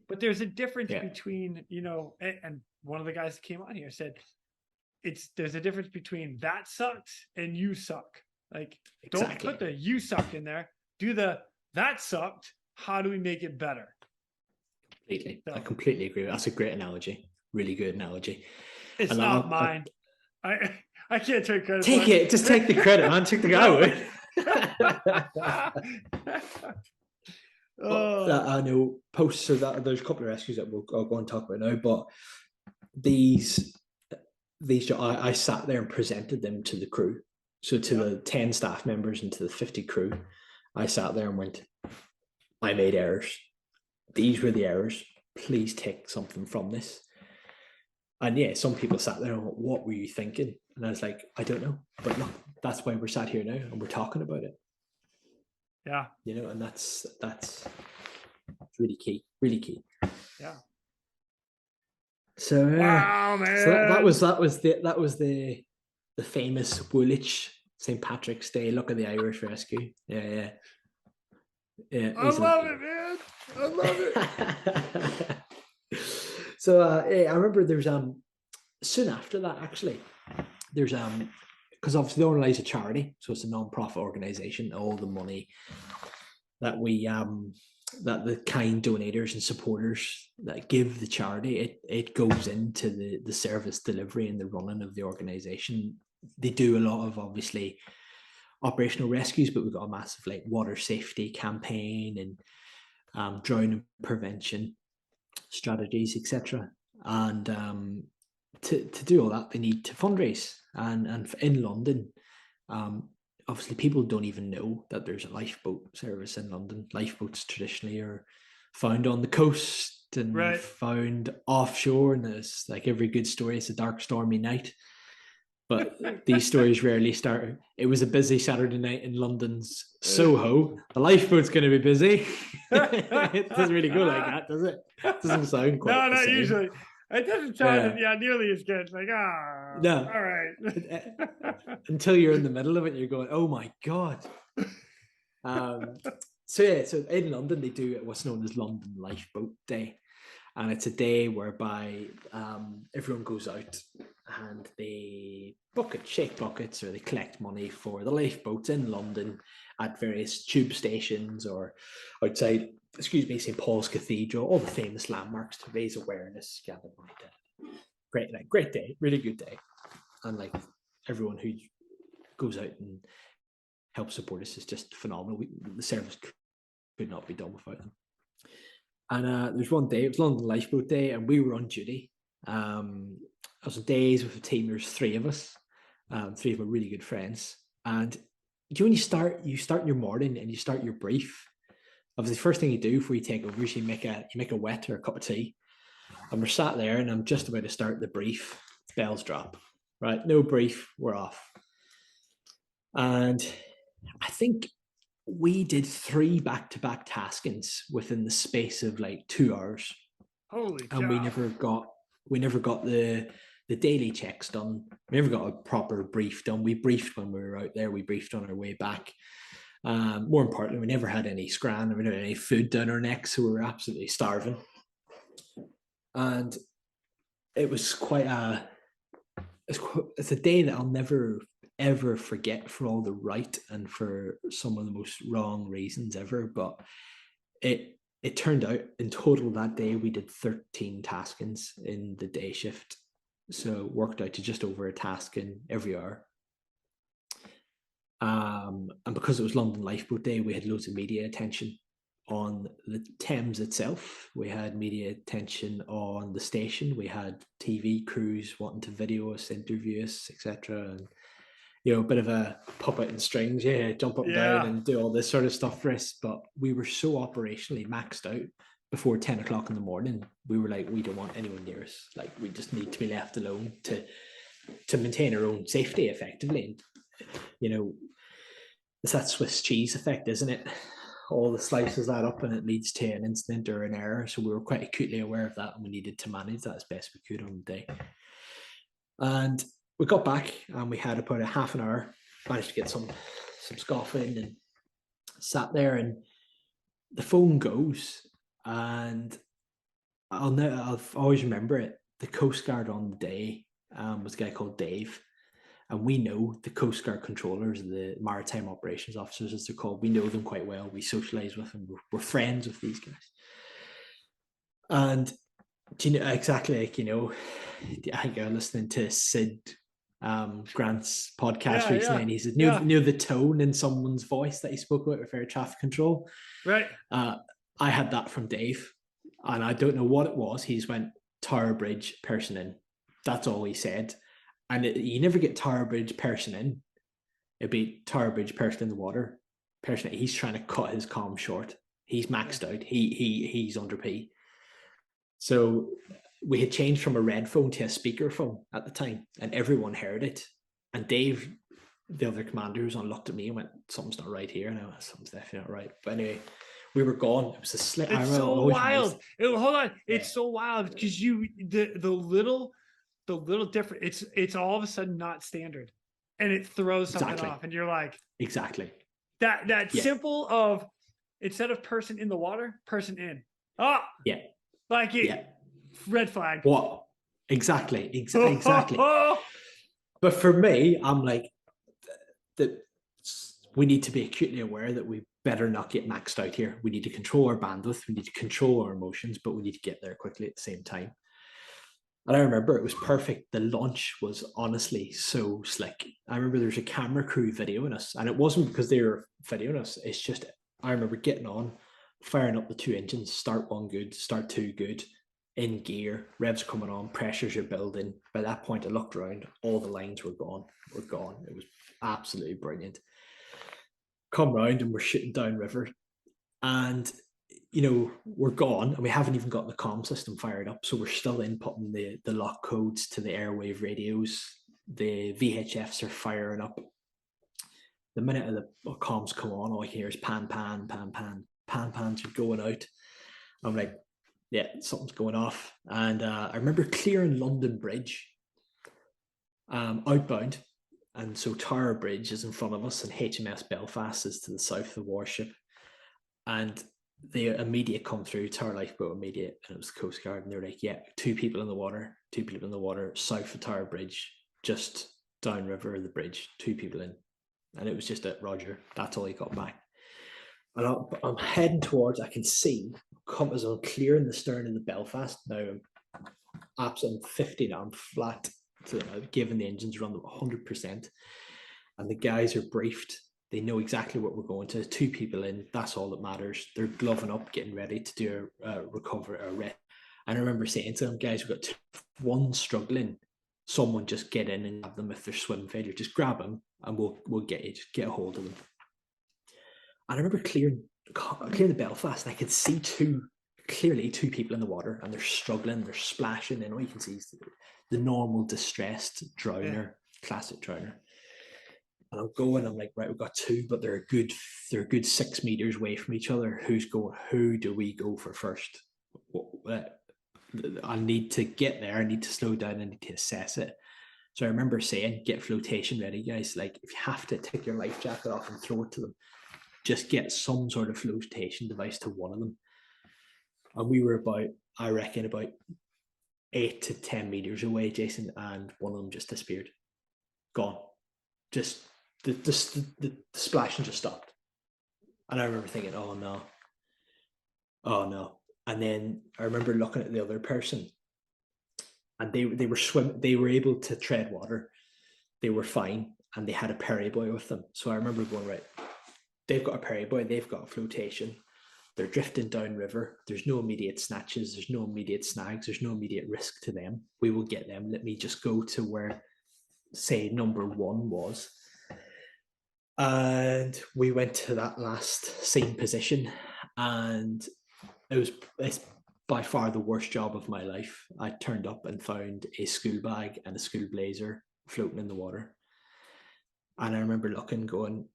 but there's a difference between, and one of the guys that came on here said, there's a difference between that sucks and you suck. Like, don't put the you suck in there. Do the that sucked. How do we make it better? Completely. So, I completely agree. That's a great analogy. Really good analogy. It's not mine. I can't take credit. Take it. Just take the credit, man. Take the guy away. I know posts are that there's a couple of rescues that I'll go and talk about now, but these I sat there and presented them to the crew. So to the 10 staff members and to the 50 crew, I sat there and went, I made errors. These were the errors. Please take something from this. And some people sat there and went, what were you thinking? And I was like, I don't know. But look, that's why we're sat here now and we're talking about it. Yeah. And that's really key. Really key. Yeah. So wow, man. So that was the famous Woolwich St. Patrick's Day look at the Irish rescue. Yeah. I love it, man. I love it. So I remember there's soon after that, actually, there's because obviously the RNLI is a charity, so it's a non-profit organization. All the money that we that the kind donators and supporters that give the charity, it goes into the service delivery and the running of the organization. They do a lot of, obviously, operational rescues, but we've got a massive water safety campaign and drowning prevention strategies, etc. And to do all that, they need to fundraise. And in London, obviously people don't even know that there's a lifeboat service in London. Lifeboats traditionally are found on the coast and found offshore, and it's like every good story, it's a dark, stormy night. But these stories rarely start. It was a busy Saturday night in London's Soho. The lifeboat's going to be busy. It doesn't really go like that, does it? It doesn't sound quite No, the not same. usually. It doesn't sound nearly as good. It's like, No. all right. Until you're in the middle of it, you're going, oh my God. So in London, they do what's known as London Lifeboat Day. And it's a day whereby everyone goes out and they shake buckets, or they collect money for the lifeboats in London at various tube stations or outside, St. Paul's Cathedral, all the famous landmarks, to raise awareness, gather money. Great day, really good day. And like everyone who goes out and helps support us is just phenomenal. The service could not be done without them. And there's one day, it was London Lifeboat Day, and we were on duty. I was on days with a team. There's three of us, three of my really good friends. And when you start your morning and you start your brief, obviously the first thing you do before you take over is you make a wet or a cup of tea. And we're sat there, and I'm just about to start the brief. Bells drop, right? No brief, we're off. And I think we did 3 back-to-back taskings within the space of like 2 hours. Holy cow. And we never got the daily checks done. We never got a proper brief done. We briefed when we were out there. We briefed on our way back. More importantly, we never had any scran, and we never had any food down our necks, so we were absolutely starving. And it was it's a day that I'll never ever forget, for all the right and for some of the most wrong reasons ever. But it turned out in total that day we did 13 taskings in the day shift, so it worked out to just over a tasking every hour. And because it was London Lifeboat Day, we had loads of media attention on the Thames itself. We had media attention on the station. We had TV crews wanting to video us, interview us, etc. And a bit of a puppet and strings, jump up and down and do all this sort of stuff for us. But we were so operationally maxed out before 10 o'clock in the morning. We were like, we don't want anyone near us. Like, we just need to be left alone to maintain our own safety effectively. And, it's that Swiss cheese effect, isn't it? All the slices that up and it leads to an incident or an error. So we were quite acutely aware of that, and we needed to manage that as best we could on the day. And we got back and we had about a half an hour, managed to get some scoffing, and sat there, and the phone goes, and I'll always remember it. The Coast Guard on the day was a guy called Dave. And we know the Coast Guard controllers, the maritime operations officers, as they're called. We know them quite well. We socialise with them. We're friends with these guys. And exactly like, I think I was listening to Sid Grant's podcast recently, and he said, the tone in someone's voice that he spoke about with air traffic control. Right. I had that from Dave, and I don't know what it was. He just went, Tower Bridge, person in. That's all he said. And you never get Tower Bridge, person in. It'd be Tower Bridge, person in the water. Person in. He's trying to cut his comm short. He's maxed out. He's under P. So we had changed from a red phone to a speaker phone at the time, and everyone heard it. And Dave, the other commander, was on, looked at me and went, something's not right here. And I went, something's definitely not right. But anyway, we were gone. It was a slip. It's so wild. Hold on. It's so wild because the little different, it's all of a sudden not standard, and it throws something off, and you're like, exactly that simple of, instead of person in the water, person in. Red flag. What? Exactly. But for me, I'm like, that we need to be acutely aware that we better not get maxed out here. We need to control our bandwidth. We need to control our emotions, but we need to get there quickly at the same time. And I remember it was perfect. The launch was honestly so slick. I remember there was a camera crew videoing us, and it wasn't because they were videoing us. It's just, I remember getting on, firing up the 2 engines, start 1 good, start 2 good, in gear, revs coming on, pressures are building. By that point, I looked around, all the lines were gone. It was absolutely brilliant. Come round and we're shooting down river, and we're gone, and we haven't even got the comm system fired up, so we're still inputting the lock codes to the airwave radios the VHFs are firing up. The minute the comms come on, all I hear is pan, pan, pan, pan. Pan, pans are going out. I'm like, yeah, something's going off. And I remember clearing London Bridge outbound. And so Tower Bridge is in front of us and HMS Belfast is to the south of the warship. And the immediate come through, Tower Lifeboat immediate, and it was the Coast Guard. And they're like, yeah, two people in the water, south of Tower Bridge, just downriver of the bridge, 2 people in. And it was just a Roger. That's all he got back. And I'm heading towards, I can see, as I'm clearing the stern of the Belfast. Now I'm absolutely 50 now, I'm flat, given the engines run 100%. And the guys are briefed. They know exactly what we're going to. 2 people in, that's all that matters. They're gloving up, getting ready to do a recovery, a rest. And I remember saying to them, guys, we've got 1 struggling. Someone just get in and grab them if they're swim failure. Just grab them and we'll get you, just get a hold of them. And I remember clearing the Belfast, and I could see clearly 2 people in the water, and they're struggling, they're splashing, and all you can see is the normal distressed drowner, classic drowner. And I'm going, I'm like, right, we've got 2, but they're a good 6 meters away from each other. Who do we go for first? I need to get there, I need to slow down, I need to assess it. So I remember saying, get flotation ready, guys. Like, if you have to take your life jacket off and throw it to them, just get some sort of flotation device to one of them. And we were about 8 to 10 meters away, Jason, and one of them just disappeared. Gone. Just the splashing just stopped. And I remember thinking, oh no. And then I remember looking at the other person, and they were able to tread water. They were fine, and they had a periboy with them. So I remember going, right, they've got a periboy, they've got a flotation, they're drifting downriver, there's no immediate snatches, there's no immediate snags, there's no immediate risk to them. We will get them. Let me just go to where, say, number 1 was. And we went to that last scene position, and it's by far the worst job of my life. I turned up and found a school bag and a school blazer floating in the water. And I remember looking, going,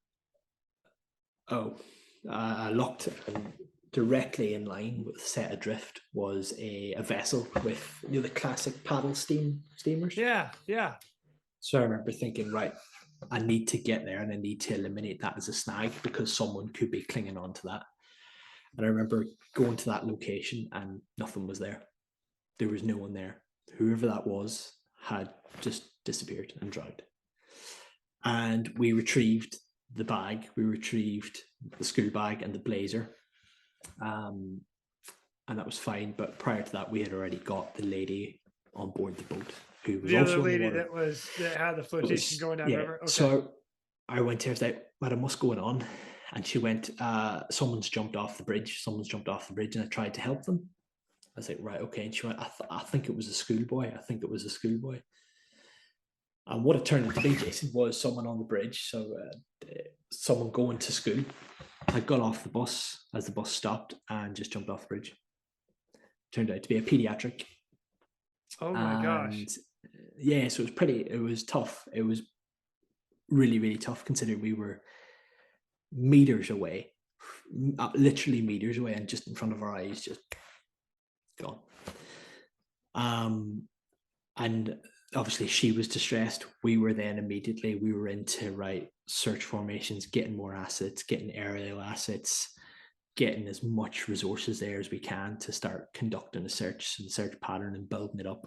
I looked, and directly in line with set adrift was a vessel with, the classic paddle steamers. Yeah. So I remember thinking, right, I need to get there and I need to eliminate that as a snag because someone could be clinging on to that. And I remember going to that location and nothing was there. There was no one there. Whoever that was had just disappeared and drowned. And we retrieved the bag, we retrieved the school bag and the blazer. And that was fine. But prior to that, we had already got the lady on board the boat who was the also other lady in the water. that had the flotation going down river. Okay. So I went to her, I was like, madam, what's going on? And she went, someone's jumped off the bridge, and I tried to help them. I was like, right, okay. And she went, I think it was a schoolboy. And what it turned out to be, Jason, was someone on the bridge. So someone going to school had got off the bus as the bus stopped and just jumped off the bridge. Turned out to be a pediatric. Oh my gosh. Yeah, so it was tough. It was really, really tough considering we were meters away, literally meters away, and just in front of our eyes, just gone. And obviously she was distressed. We were into search formations, getting more assets, getting aerial assets, getting as much resources there as we can to start conducting a search pattern and building it up.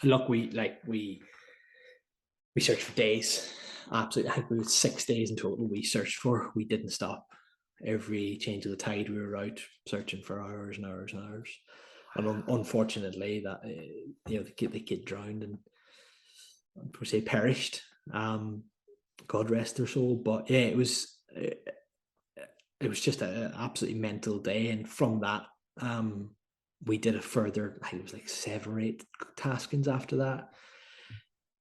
And look, we searched for days. Absolutely, I think we had 6 days in total we searched for. We didn't stop. Every change of the tide, we were out searching for hours and hours and hours. And unfortunately, that the kid drowned and per se perished. God rest their soul. But yeah, it was just an absolutely mental day. And from that, we did a further, I think it was like 7 or 8 taskings after that.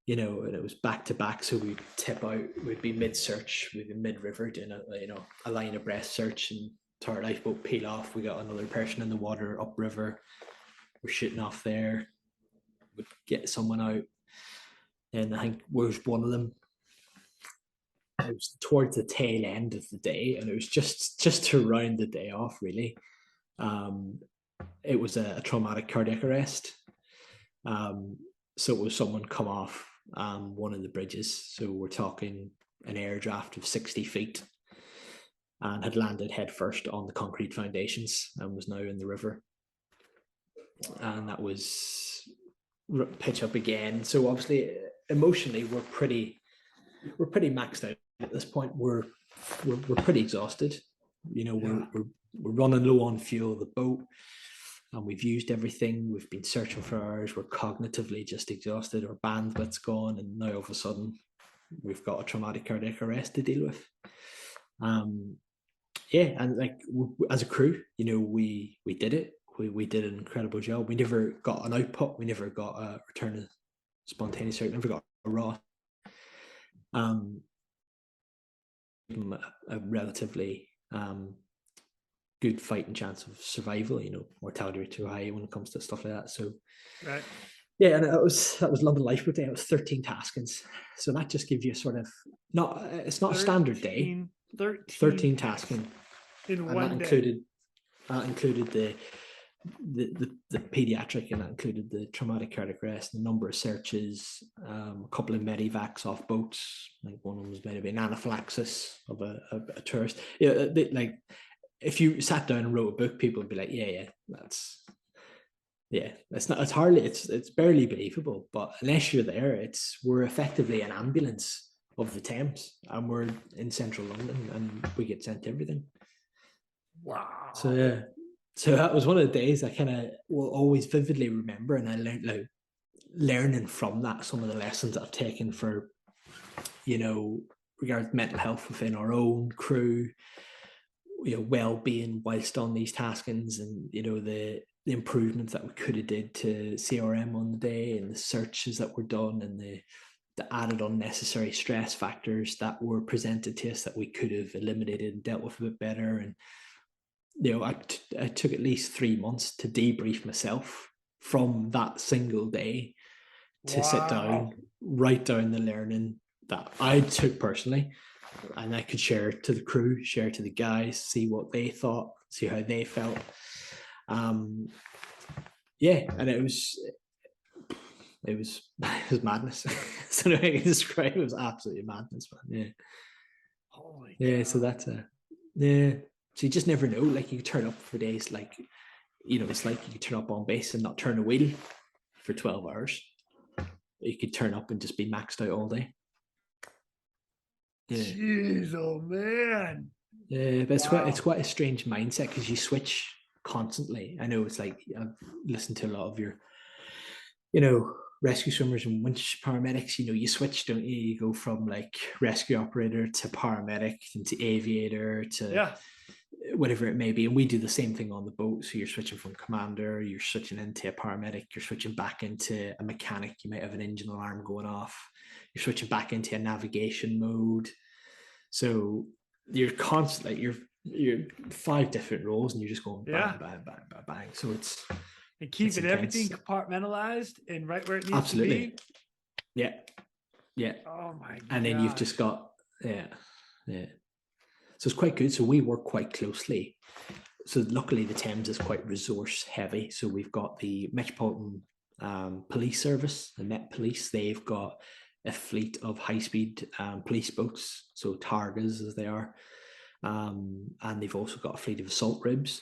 And it was back to back. So we'd tip out, we'd be mid-search, we'd be mid-river doing a line abreast search, and Tower Lifeboat peel off. We got another person in the water upriver. We're shooting off there. We'd get someone out. and I think was one of them. It was towards the tail end of the day, and it was just to round the day off, really. It was a traumatic cardiac arrest. So it was someone come off one of the bridges. So we're talking an air draft of 60 feet, and had landed headfirst on the concrete foundations and was now in the river. And that was pitch up again. So obviously, emotionally, we're pretty maxed out at this point. We're pretty exhausted. You know, we're running low on fuel of the boat, and we've used everything. We've been searching for hours. We're cognitively just exhausted. Our bandwidth's gone, and now all of a sudden, we've got a traumatic cardiac arrest to deal with. Yeah, and like as a crew, you know, we did it. We did an incredible job. We never got an output. We never got a return of spontaneous. We never got a raw. A relatively good fighting chance of survival. You know, mortality rate too high when it comes to stuff like that. So, right. Yeah, and that was London Lifeboat Day. It was 13 taskings, so that just gives you sort of it's not a standard day. 13 tasking in and one that day. Included the pediatric, and that included the traumatic cardiac arrest, the number of searches, a couple of medivacs off boats. Like one of them was maybe an anaphylaxis of a tourist. Yeah, like if you sat down and wrote a book, people would be like, it's barely believable. But unless you're there, we're effectively an ambulance of the Thames, and we're in central London, and we get sent everything. Wow. So that was one of the days I kind of will always vividly remember, and I learned learning from that some of the lessons that I've taken for, you know, regards mental health within our own crew, you know, well-being whilst on these taskings, and you know the improvements that we could have did to CRM on the day, and the searches that were done, and the added unnecessary stress factors that were presented to us that we could have eliminated and dealt with a bit better. And you know, I took at least 3 months to debrief myself from that single day to sit down, write down the learning that I took personally, and I could share to the crew, share to the guys, see what they thought, see how they felt. Yeah, and it was madness. So I can describe it was absolutely madness, man. Yeah. Holy yeah, God. so that's yeah. So you just never know. Like you turn up for days, like, you know, it's like you could turn up on base and not turn a wheel for 12 hours. You could turn up and just be maxed out all day. Yeah. Jeez, oh man. Yeah, but it's quite a strange mindset, because you switch constantly. I know it's like, I've listened to a lot of your, you know, rescue swimmers and winch paramedics. You know, you switch, don't you? You go from like rescue operator to paramedic, then to aviator, to whatever it may be. And we do the same thing on the boat. So you're switching from commander, you're switching into a paramedic, you're switching back into a mechanic. You might have an engine alarm going off. You're switching back into a navigation mode. So you're constantly, you're 5 different roles, and you're just going bang, bang, bang, bang, bang. So it's and keeping everything compartmentalized and right where it needs to be. Yeah. Oh my God. And then you've just got yeah. So it's quite good. So we work quite closely. So luckily the Thames is quite resource heavy. So we've got the Metropolitan Police Service, the Met Police. They've got a fleet of high-speed police boats, so Targas as they are, and they've also got a fleet of assault ribs,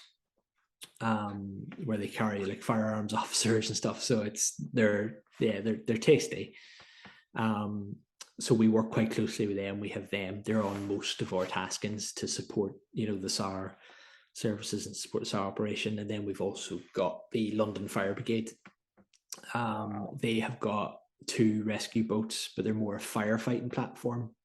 where they carry like firearms officers and stuff. So they're tasty. So we work quite closely with them. We have them. They're on most of our taskings to support, you know, the SAR services and support the SAR operation. And then we've also got the London Fire Brigade. They have got 2 rescue boats, but they're more a firefighting platform.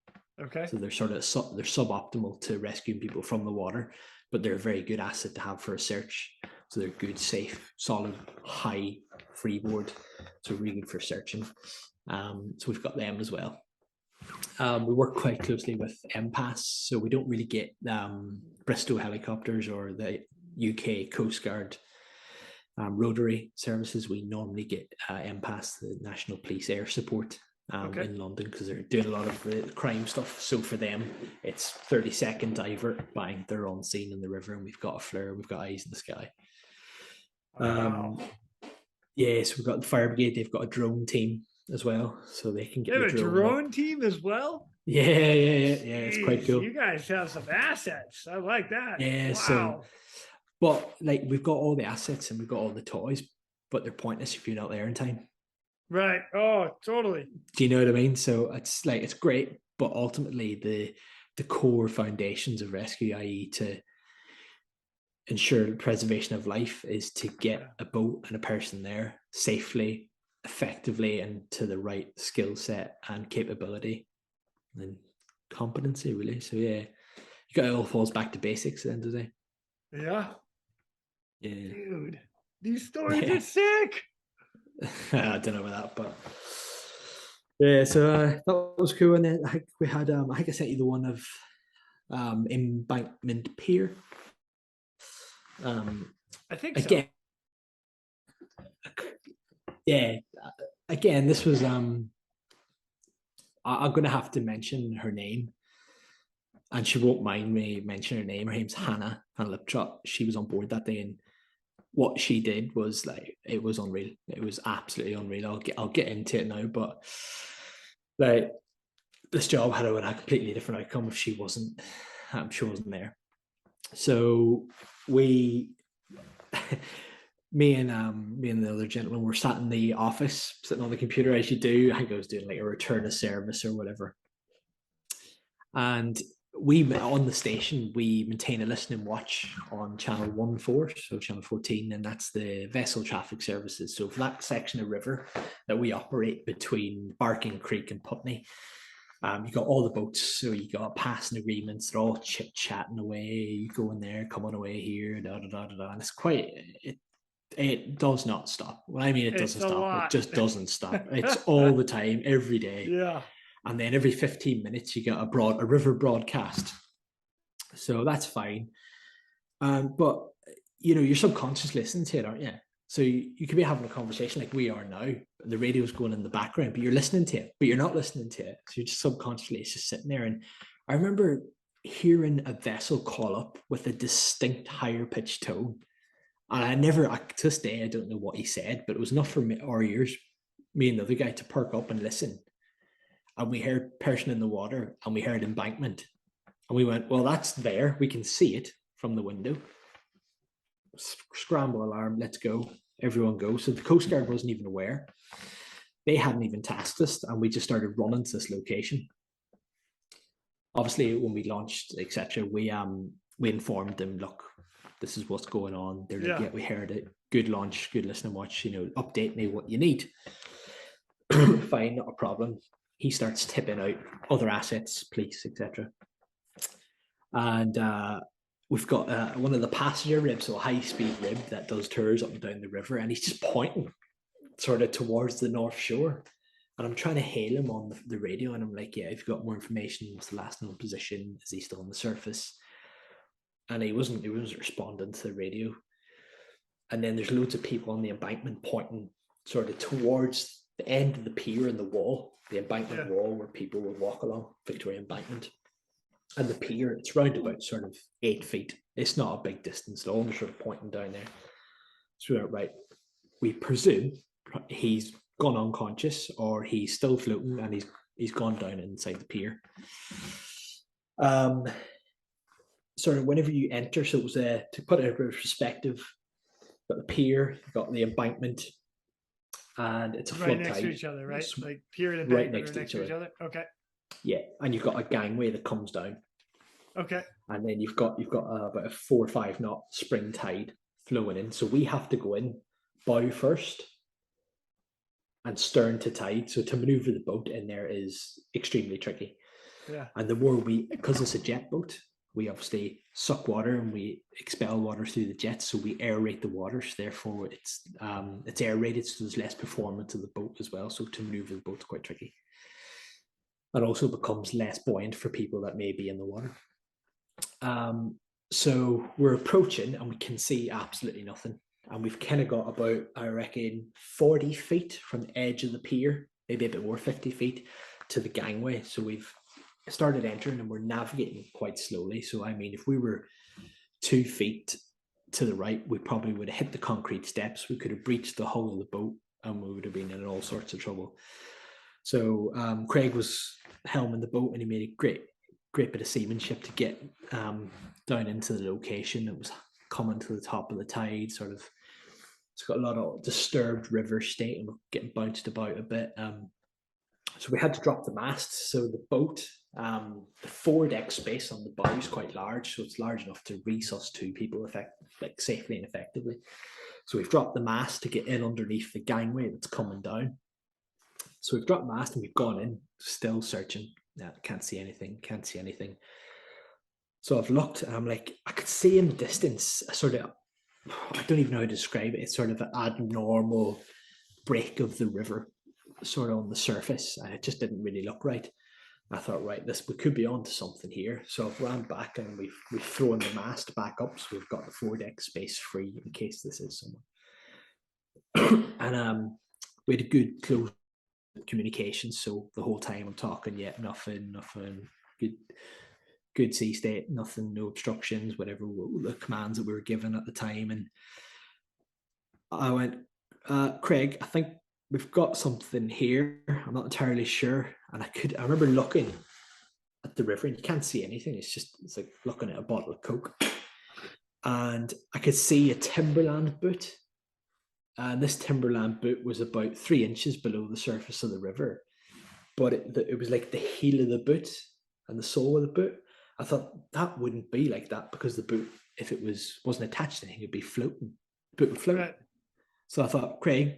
Okay. So they're they're suboptimal to rescuing people from the water, but they're a very good asset to have for a search. So they're good, safe, solid, high freeboard. So really good for searching. So we've got them as well. We work quite closely with MPAS, so we don't really get Bristow helicopters or the UK Coast Guard rotary services. We normally get MPAS, the National Police Air Support, in London, because they're doing a lot of crime stuff. So for them, it's 30-second divert, bang, they're on scene in the river, and we've got a flare, we've got eyes in the sky. Wow. Yeah, so we've got the fire brigade. They've got a drone team as well, so they can get They have the a drone drone team as well? Yeah, it's quite Jeez, cool. You guys have some assets. I like that. Yeah, Wow. so, but like we've got all the assets and we've got all the toys, but they're pointless if you're not there in time. Right. Oh, totally. Do you know what I mean? So it's like it's great, but ultimately the core foundations of rescue, i.e., to ensure the preservation of life, is to get a boat and a person there safely, effectively, and to the right skill set and capability and competency, really. So yeah, it all falls back to basics at the end of the day. Yeah. Yeah. Dude, these stories are sick. I don't know about that, but yeah, so that was cool. And then we had, I think I sent you the one of Embankment Pier. I think again, so. Yeah, again, this was, I'm going to have to mention her name, and she won't mind me mentioning her name. Her name's Hannah Liptrot. She was on board that day, and what she did was like, it was unreal. It was absolutely unreal. I'll get into it now, but like this job had a completely different outcome if she wasn't there. So we, me and the other gentleman were sat in the office, sitting on the computer as you do. I think I was doing like a return of service or whatever. And we, on the station, we maintain a listening watch on channel 14, so channel 14, and that's the vessel traffic services. So for that section of river that we operate between Barking Creek and Putney, you got all the boats, so you got passing agreements, they're all chit-chatting away, you go in there, come on away here, and it's quite, it does not stop. When I mean it doesn't stop, it just doesn't stop. It's all the time, every day. Yeah. And then every 15 minutes you get a river broadcast. So that's fine. But you know, you're subconscious listening to it, aren't you? So you could be having a conversation like we are now, and the radio's going in the background, but you're listening to it, but you're not listening to it. So you're just subconsciously, it's just sitting there. And I remember hearing a vessel call up with a distinct higher pitched tone. And to this day, I don't know what he said, but it was enough for our ears, me and the other guy, to perk up and listen. And we heard person in the water, and we heard embankment. And we went, well, that's there. We can see it from the window. Scramble alarm, let's go. Everyone go. So the Coast Guard wasn't even aware. They hadn't even tasked us, and we just started running to this location. Obviously, when we launched, etc., we informed them, look, this is what's going on. They're like, yeah, we heard it. Good launch, good listening watch, update me what you need. Fine, not a problem. He starts tipping out other assets, police, etc. And we've got one of the passenger ribs, so a high-speed rib that does tours up and down the river, and he's just pointing sort of towards the North Shore. And I'm trying to hail him on the radio, and I'm like, yeah, if you've got more information, what's the last known position? Is he still on the surface? And he wasn't responding to the radio. And then there's loads of people on the embankment pointing sort of towards the end of the pier and the wall, the embankment wall where people would walk along, Victoria Embankment. And the pier, it's round about sort of 8 feet. It's not a big distance at all. They're sort of pointing down there. So right, we presume he's gone unconscious, or he's still floating and he's gone down inside the pier. Sort of whenever you enter, so it was to put it in perspective, you've got the pier, you've got the embankment, and it's a flood tide. Right next to each other, right? Like pier and embankment right next to each other. Okay. Yeah, and you've got a gangway that comes down. Okay. And then you've got about a 4 or 5 knot spring tide flowing in. So we have to go in bow first and stern to tide. So to maneuver the boat in there is extremely tricky. Yeah. And the more because it's a jet boat, we obviously suck water and we expel water through the jets. So we aerate the water. So therefore it's aerated, so there's less performance of the boat as well. So to maneuver the boat's quite tricky. It also becomes less buoyant for people that may be in the water. So we're approaching and we can see absolutely nothing. And we've kind of got about, I reckon, 40 feet from the edge of the pier maybe a bit more, 50 feet to the gangway. So we've started entering and we're navigating quite slowly. So I mean, if we were 2 feet to the right, we probably would have hit the concrete steps. We could have breached the hull of the boat and we would have been in all sorts of trouble. So Craig was helming the boat and he made a great bit of seamanship to get down into the location. It was coming to the top of the tide, sort of. It's got a lot of disturbed river state and we're getting bounced about a bit. So we had to drop the mast. So the boat, the foredeck space on the bow is quite large, so it's large enough to resus 2 people safely and effectively. So we've dropped the mast to get in underneath the gangway that's coming down. So we've dropped the mast and we've gone in, still searching. Yeah, can't see anything. So I've looked and I'm like, I could see in the distance a sort of, I don't even know how to describe it. It's sort of an abnormal break of the river, sort of on the surface, and it just didn't really look right. I thought, right, we could be onto something here. So I've ran back and we've thrown the mast back up, so we've got the foredeck space free in case this is someone. And we had a good close communication. So the whole time I'm talking, yeah, nothing, good sea state, nothing, no obstructions, whatever the commands that we were given at the time. And I went, Craig, I think we've got something here. I'm not entirely sure. And I remember looking at the river and you can't see anything. It's like looking at a bottle of Coke. And I could see a timberland boot. And this timberland boot was about 3 inches below the surface of the river. But it was like the heel of the boot and the sole of the boot. I thought that wouldn't be like that because the boot, if it wasn't attached to anything, it'd be floating. The boot would float. Right. So I thought, Craig,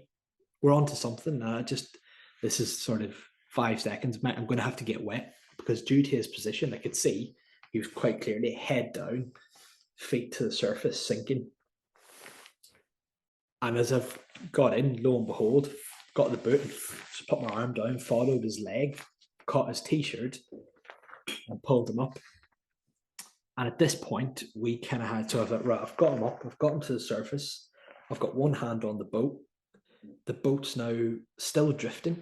we're onto something. This is sort of 5 seconds. I'm going to have to get wet because due to his position, I could see he was quite clearly head down, feet to the surface, sinking. And as I've got in, lo and behold, got the boot, just put my arm down, followed his leg, caught his t-shirt, and pulled him up. And at this point, we kind of had, so I thought, right, I've got him up, I've got him to the surface, I've got one hand on the boat. The boat's now still drifting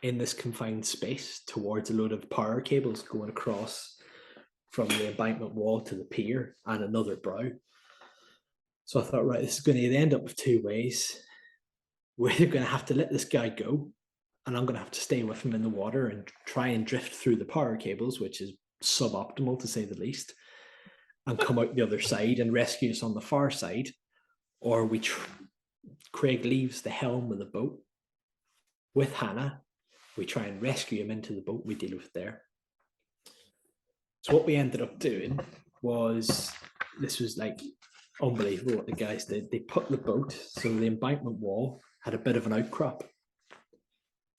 in this confined space towards a load of power cables going across from the embankment wall to the pier and another brow. So I thought, right, this is going to end up with 2 ways. We're going to have to let this guy go, and I'm going to have to stay with him in the water and try and drift through the power cables, which is suboptimal to say the least, and come out the other side and rescue us on the far side. Or Craig leaves the helm of the boat with Hannah. We try and rescue him into the boat we deal with there. So what we ended up doing was, this was like unbelievable what the guys did. They put the boat, so the embankment wall had a bit of an outcrop.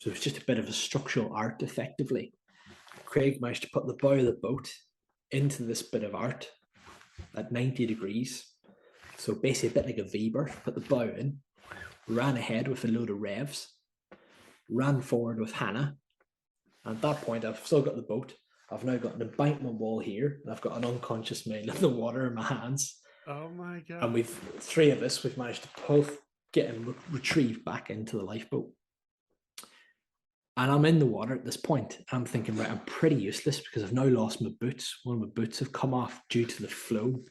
So it was just a bit of a structural art, effectively. Craig managed to put the bow of the boat into this bit of art at 90 degrees. So basically a bit like a V-berth, put the bow in, ran ahead with a load of revs, ran forward with Hannah. And at that point, I've still got the boat. I've now got an embankment wall here, and I've got an unconscious male in the water in my hands. Oh my God. And 3 of us, we've managed to both get him retrieved back into the lifeboat. And I'm in the water at this point. I'm thinking, right, I'm pretty useless because I've now lost my boots. One of my boots have come off due to the flow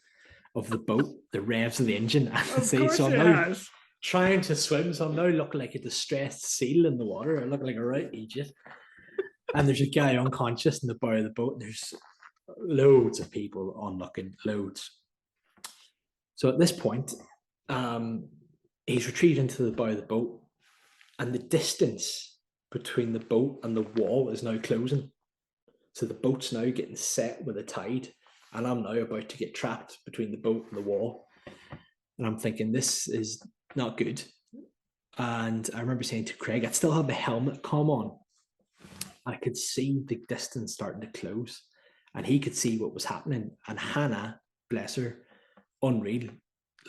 of the boat, the revs of the engine. So I'm now trying to swim. So I'm now looking like a distressed seal in the water. I look like a right idiot. And there's a guy unconscious in the bow of the boat. And there's loads of people onlooking, loads. So at this point, he's retrieved into the bow of the boat, and the distance between the boat and the wall is now closing. So the boat's now getting set with a tide, and I'm now about to get trapped between the boat and the wall. And I'm thinking, this is not good. And I remember saying to Craig, I'd still have the helmet comm on. I could see the distance starting to close, and he could see what was happening. And Hannah, bless her, unreal.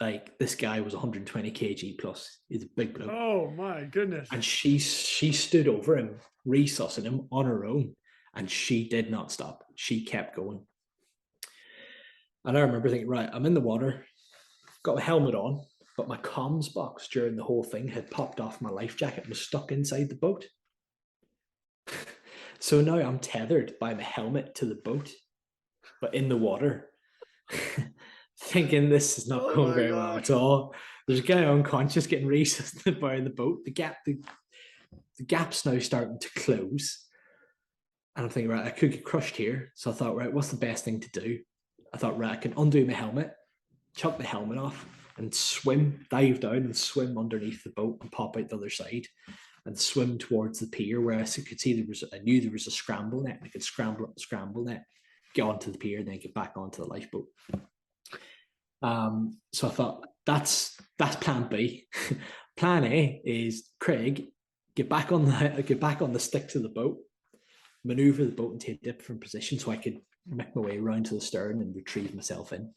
Like, this guy was 120 kg plus. He's a big bloke. Oh my goodness. And she stood over him, resussing him on her own, and she did not stop. She kept going. And I remember thinking, right, I'm in the water, got my helmet on, but my comms box during the whole thing had popped off my life jacket and was stuck inside the boat. So now I'm tethered by my helmet to the boat, but in the water, thinking this is not going very well at all. There's a guy unconscious getting resuscitated by the boat. The gap's now starting to close. And I'm thinking, right, I could get crushed here. So I thought, right, what's the best thing to do? I thought, right, I can undo my helmet, chuck the helmet off, and dive down and swim underneath the boat and pop out the other side and swim towards the pier where I could see I knew there was a scramble net. I could scramble up the scramble net, get onto the pier, then get back onto the lifeboat. So I thought, that's plan B. Plan A is Craig, get back on the sticks of the boat, maneuver the boat into a different position so I could make my way around to the stern and retrieve myself in.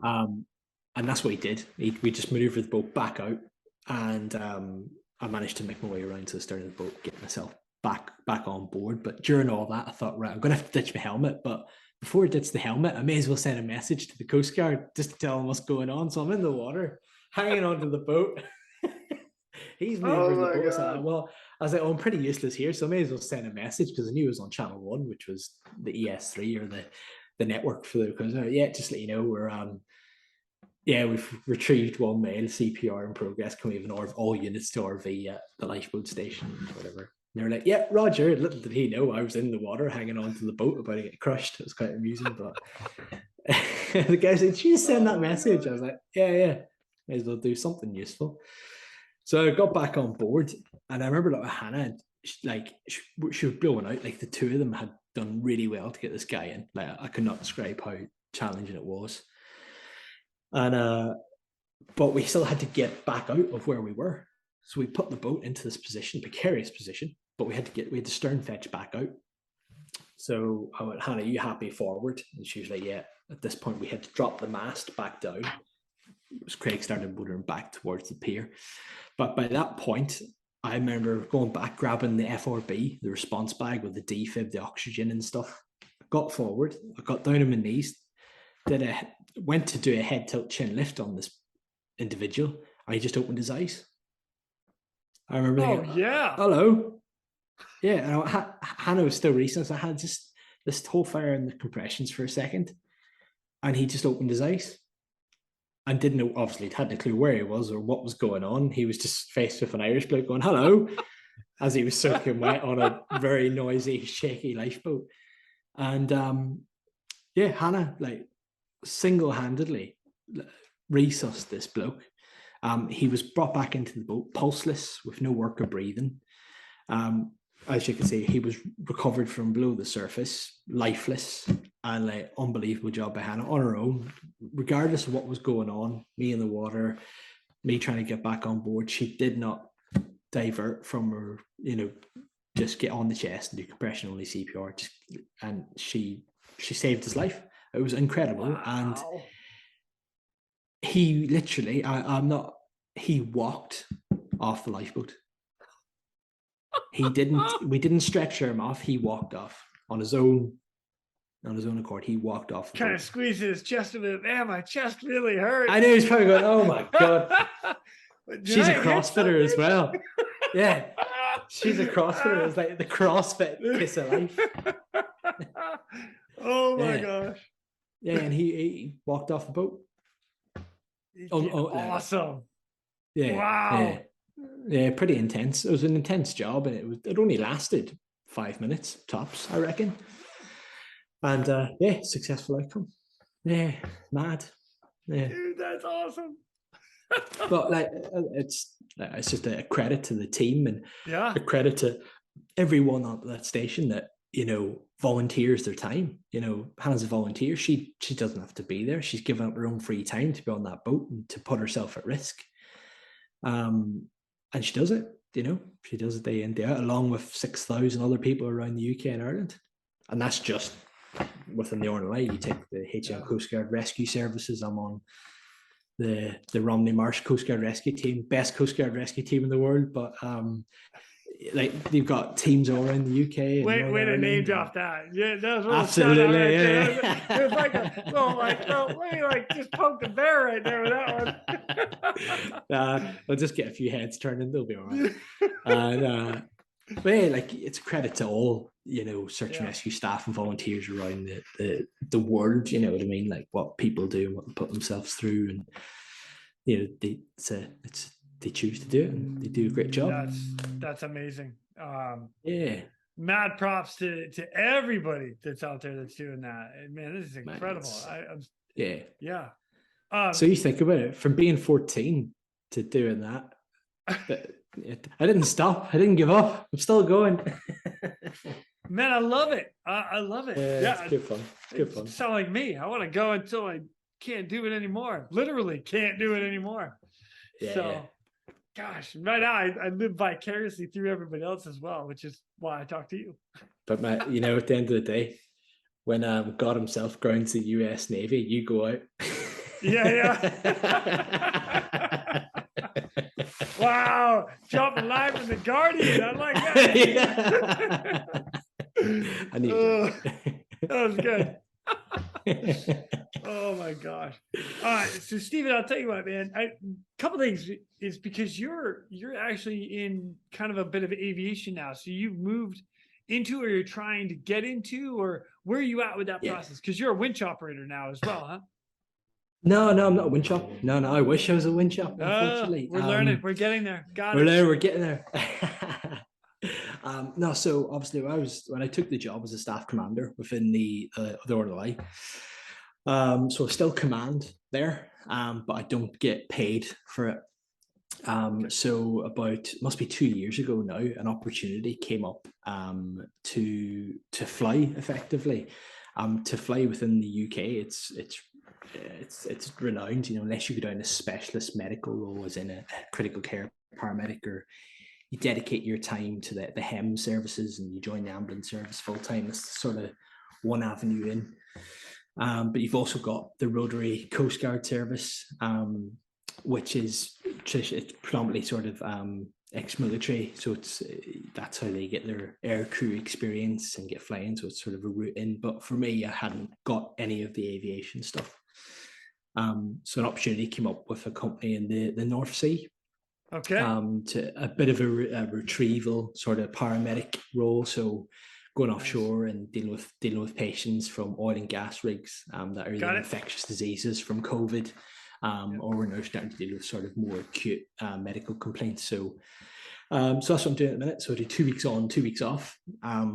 And that's what he did. We just maneuvered the boat back out, and I managed to make my way around to the stern of the boat, get myself back on board. But during all that, I thought, right, I'm going to have to ditch my helmet. But before I ditch the helmet, I may as well send a message to the Coast Guard just to tell them what's going on. So I'm in the water, hanging onto the boat. He's maneuvering the boat. So I was like, I'm pretty useless here, so I may as well send a message because I knew it was on Channel 1, which was the ES3 or the network for the Coast Guard. Yeah, just let you know, we've retrieved one male, CPR in progress. Can we have all units to RV at the lifeboat station or whatever? And they were like, yeah, Roger. Little did he know I was in the water hanging onto the boat about to get crushed. It was quite amusing, but the guy said, "Did you send that message?" I was like, yeah. May as well do something useful. So I got back on board, and I remember that Hannah, she was blowing out. Like the two of them had done really well to get this guy in. Like I could not describe how challenging it was. And but we still had to get back out of where we were. So we put the boat into this position, precarious position, but we had to stern fetch back out. So I went, Hannah, you happy forward? And she was like, yeah. At this point, we had to drop the mast back down. Craig started motoring back towards the pier. But by that point, I remember going back, grabbing the FRB, the response bag with the defib, the oxygen and stuff. Got forward. I got down on my knees. Went to do a head tilt chin lift on this individual, and he just opened his eyes. I remember thinking, yeah. Hello. Yeah, and Hannah was still racing, so I had just this whole fire in the compressions for a second, and he just opened his eyes and didn't know, obviously, had no clue where he was or what was going on. He was just faced with an Irish bloke going, hello, as he was soaking wet on a very noisy, shaky lifeboat. And Hannah, single-handedly resuscitated this bloke. He was brought back into the boat, pulseless, with no work or breathing. As you can see, he was recovered from below the surface, lifeless, and unbelievable job by Hannah on her own, regardless of what was going on. Me in the water, me trying to get back on board. She did not divert from her, just get on the chest and do compression only CPR. And she saved his life. It was incredible. Wow. And he literally, he walked off the lifeboat. We didn't stretch him off. He walked off on his own accord. He walked off. Kind of squeezed his chest a bit. Man, my chest really hurt. I knew he was probably going, oh my God. She's a CrossFitter as well. Yeah. She's a CrossFitter. It's like the CrossFit kiss of life. Oh my gosh. Yeah, and he walked off the boat. Awesome. Yeah. Wow. Yeah, pretty intense. It was an intense job, and it only lasted 5 minutes tops, I reckon. And successful outcome. Yeah, mad. Yeah. Dude, that's awesome. But it's just a credit to the team, and a credit to everyone at that station that volunteers their time. Hannah's a volunteer. She doesn't have to be there. She's given up her own free time to be on that boat and to put herself at risk. And she does it. She does it day in, day out, along with 6,000 other people around the UK and Ireland. And that's just within the RNLI. You take the HM Coast Guard Rescue Services. I'm on the Romney Marsh Coast Guard Rescue Team, best Coast Guard Rescue team in the world. But they've got teams all around the UK. Way to name drop that. Yeah, that was absolutely. It was like a little just poked the bear right there with that one. I'll just get a few heads turning. They'll be all right. And But yeah, like it's a credit to all, search and Yeah. rescue staff and volunteers around the world. You know what I mean? Like what people do and what they put themselves through, and they choose to do it, and they do a great job. That's amazing. Yeah, Mad props to everybody that's out there that's doing that. And man, this is man, incredible. yeah. Yeah. So you think about it, from being 14 to doing that, I didn't stop. I didn't give up. I'm still going. Man, I love it. I love it. Yeah, it's good fun. It's good fun. Sound like me. I want to go until I can't do it anymore. Literally can't do it anymore. Yeah, so, gosh, right now I live vicariously through everybody else as well, which is why I talk to you. But at the end of the day, when God himself grounds the US Navy, you go out. Yeah. Wow, jumping live in the Guardian. I like that. I need that was good. Oh my gosh. All right, so Steven, I'll tell you what, man. A couple things is because you're actually in kind of a bit of aviation now. So you've moved into, or you're trying to get into, or where are you at with that process? Because you're a winch operator now as well, huh? No, I'm not a winch op. No, I wish I was a winch op, unfortunately. We're learning. We're getting there. We're getting there. No, so obviously when I took the job as a staff commander within the RNLI, so still command there, but I don't get paid for it. So about, must be 2 years ago now, an opportunity came up to fly effectively, to fly within the UK. It's renowned, unless you go down a specialist medical role as in a critical care paramedic, or you dedicate your time to the HEM services and you join the ambulance service full time. That's sort of one avenue in. But you've also got the Rotary Coast Guard service, which is predominantly sort of ex-military. So that's how they get their air crew experience and get flying. So it's sort of a route in. But for me, I hadn't got any of the aviation stuff. So an opportunity came up with a company in the North Sea. Okay. To a bit of a retrieval sort of paramedic role. So going offshore and dealing with patients from oil and gas rigs that are either infectious diseases from COVID, or we're now starting to deal with sort of more acute medical complaints. So that's what I'm doing at the minute. So I do 2 weeks on, 2 weeks off.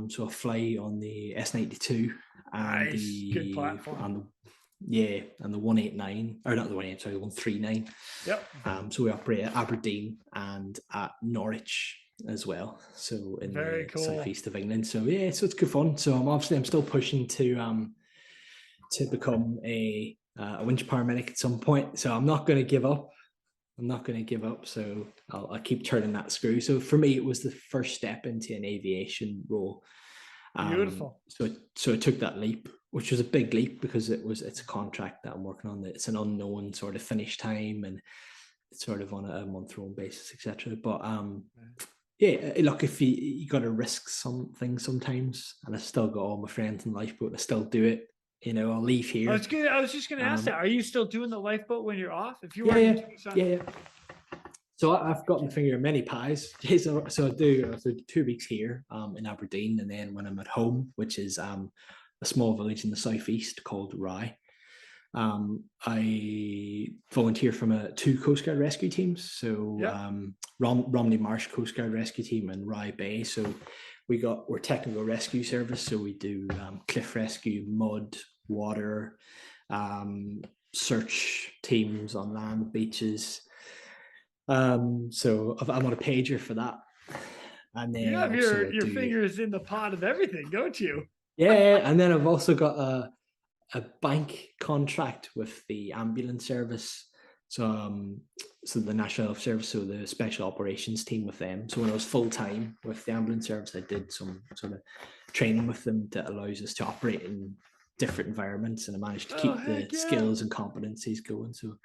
So I fly on the S92 and good platform. And the 189, or not the 189, sorry, the 139. Yep. So we operate at Aberdeen and at Norwich as well. So in the southeast of England. So yeah, so it's good fun. So I'm still pushing to become a winch paramedic at some point. So I'm not going to give up. So I'll keep turning that screw. So for me, it was the first step into an aviation role. Beautiful. So I took that leap, which was a big leap because it's a contract that I'm working on. It's an unknown sort of finish time, and it's sort of on a month-long basis, etc. But yeah, look, if you got to risk something sometimes, and I still got all my friends in the lifeboat, I still do it. I'll leave here. I was just going to ask that. Are you still doing the lifeboat when you're off? If you yeah. So I've got my finger in many pies. So I do 2 weeks here in Aberdeen, and then when I'm at home, which is a small village in the southeast called Rye, I volunteer from 2 Coast Guard rescue teams. So Romney Marsh Coast Guard Rescue Team and Rye Bay. So we're technical rescue service. So we do cliff rescue, mud, water, search teams on land, beaches. So I'm on a pager for that. And then you have your fingers in the pot of everything, don't you? Yeah, and then I've also got a bank contract with the ambulance service. So the National Health Service, so the special operations team with them. So when I was full time with the ambulance service, I did some sort of training with them that allows us to operate in different environments, and I managed to keep the skills and competencies going. So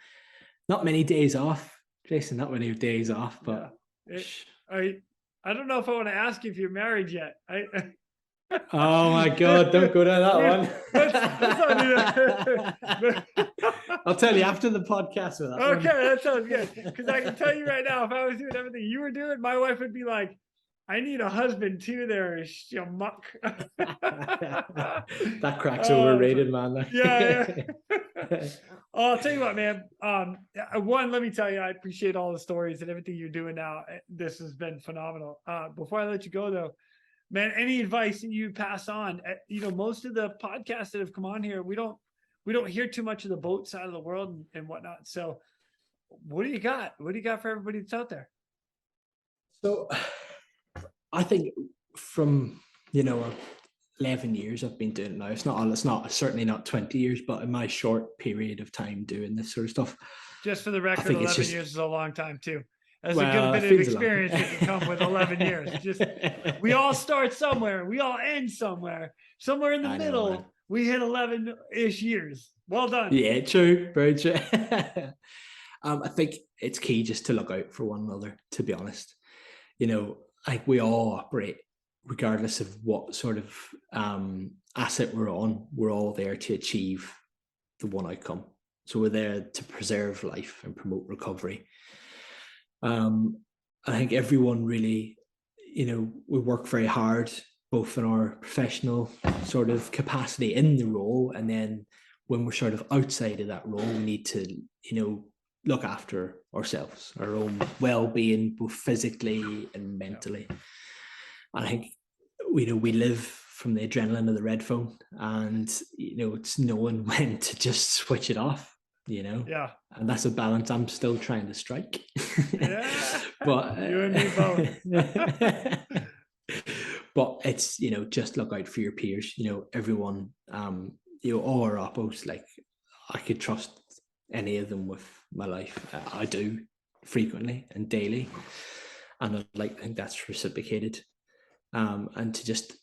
not many days off, Jason, not many days off, but I don't know if I want to ask you if you're married yet. Oh my God, don't go down that one. I'll tell you after the podcast with that. Okay, that sounds good. Because I can tell you right now, if I was doing everything you were doing, my wife would be like, I need a husband too there, you muck. That crack's overrated, man. Yeah. I'll tell you what, man. One, let me tell you, I appreciate all the stories and everything you're doing now. This has been phenomenal. Before I let you go, though, man, any advice that you pass on? Most of the podcasts that have come on here, we don't hear too much of the boat side of the world and whatnot. So, what do you got? What do you got for everybody that's out there? So, I think from 11 years I've been doing it now. It's not certainly not 20 years, but in my short period of time doing this sort of stuff. Just for the record, 11 years is a long time too. As a good bit of experience that can come with 11 years. Just we all start somewhere, we all end somewhere. Somewhere in the middle, we hit 11-ish years. Well done. Yeah, true, very true. I think it's key just to look out for one another, to be honest. Like we all operate, regardless of what sort of asset we're on, we're all there to achieve the one outcome. So we're there to preserve life and promote recovery. I think everyone really, we work very hard, both in our professional sort of capacity in the role, and then when we're sort of outside of that role, we need to, look after ourselves, our own well-being, both physically and mentally. And I think, we live from the adrenaline of the red phone, and, it's knowing when to just switch it off, Yeah. And that's a balance I'm still trying to strike. Yeah. But you and me both. But it's, just look out for your peers, everyone, all our oppos, like I could trust any of them with my life. I do frequently and daily, and I think that's reciprocated. And to just,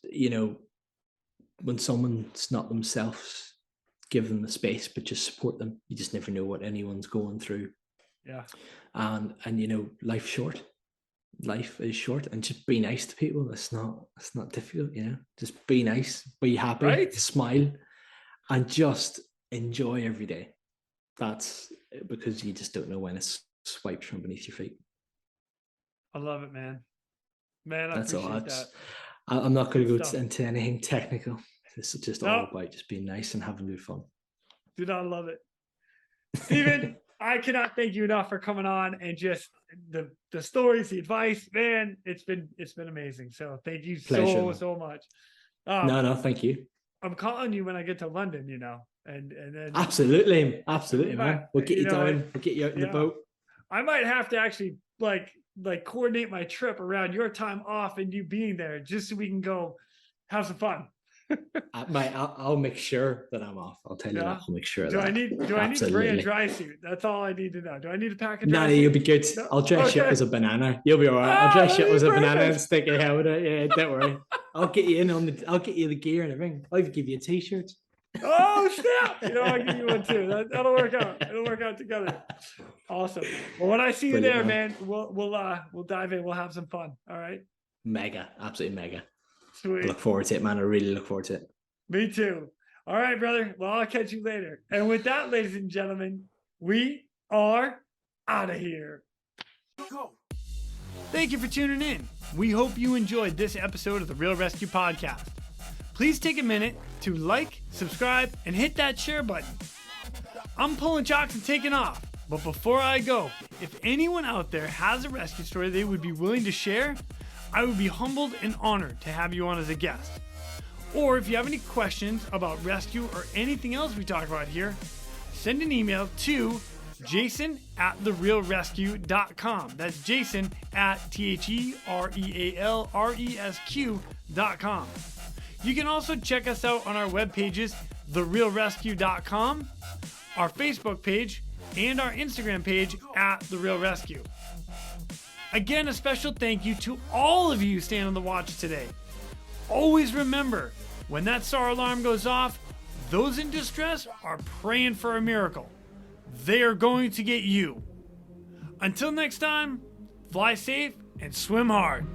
when someone's not themselves, give them the space, but just support them. You just never know what anyone's going through. Yeah. And life's short. Life is short, and just be nice to people. It's not difficult, just be nice, be happy, right? Smile, and just enjoy every day. That's because you just don't know when it's swiped from beneath your feet. I love it, man. I that's appreciate all. that. I'm not going to go into anything technical. This is just all about just being nice and having good fun. Dude, I love it. Steven, I cannot thank you enough for coming on and just the stories, the advice, man. It's been amazing. So thank you so much. No, thank you. I'm calling you when I get to London, and then absolutely, man. We'll get you down. We'll get you out in the boat. I might have to actually like coordinate my trip around your time off and you being there, just so we can go have some fun. I'll make sure that I'm off. I'll tell you that. I'll make sure. Do I need to bring a dry suit? That's all I need to know. Do I need to pack a dry suit? No, you'll be good. No? I'll dress you up as a banana. You'll be all right. I'll dress you up as a banana and stick your hair with it. Yeah, don't worry. I'll get you I'll get you the gear and everything. I'll even give you a t-shirt. Oh snap! I'll give you one too. That'll work out. It'll work out together. Awesome. Well, when I see you there, man, we'll dive in. We'll have some fun. All right. Mega, absolutely mega. Sweet. I look forward to it, man. I really look forward to it. Me too. All right, brother. Well, I'll catch you later. And with that, ladies and gentlemen, we are out of here. Go. Thank you for tuning in. We hope you enjoyed this episode of the Real ResQ podcast. Please take a minute to like, subscribe, and hit that share button. I'm pulling chocks and taking off. But before I go, if anyone out there has a rescue story they would be willing to share, I would be humbled and honored to have you on as a guest. Or if you have any questions about rescue or anything else we talk about here, send an email to jason@therealresq.com. That's Jason at TheRealResQ.com. You can also check us out on our web pages, therealresq.com, our Facebook page, and our Instagram page @TheRealResQ. Again, a special thank you to all of you staying on the watch today. Always remember, when that SAR alarm goes off, those in distress are praying for a miracle. They are going to get you. Until next time, fly safe and swim hard.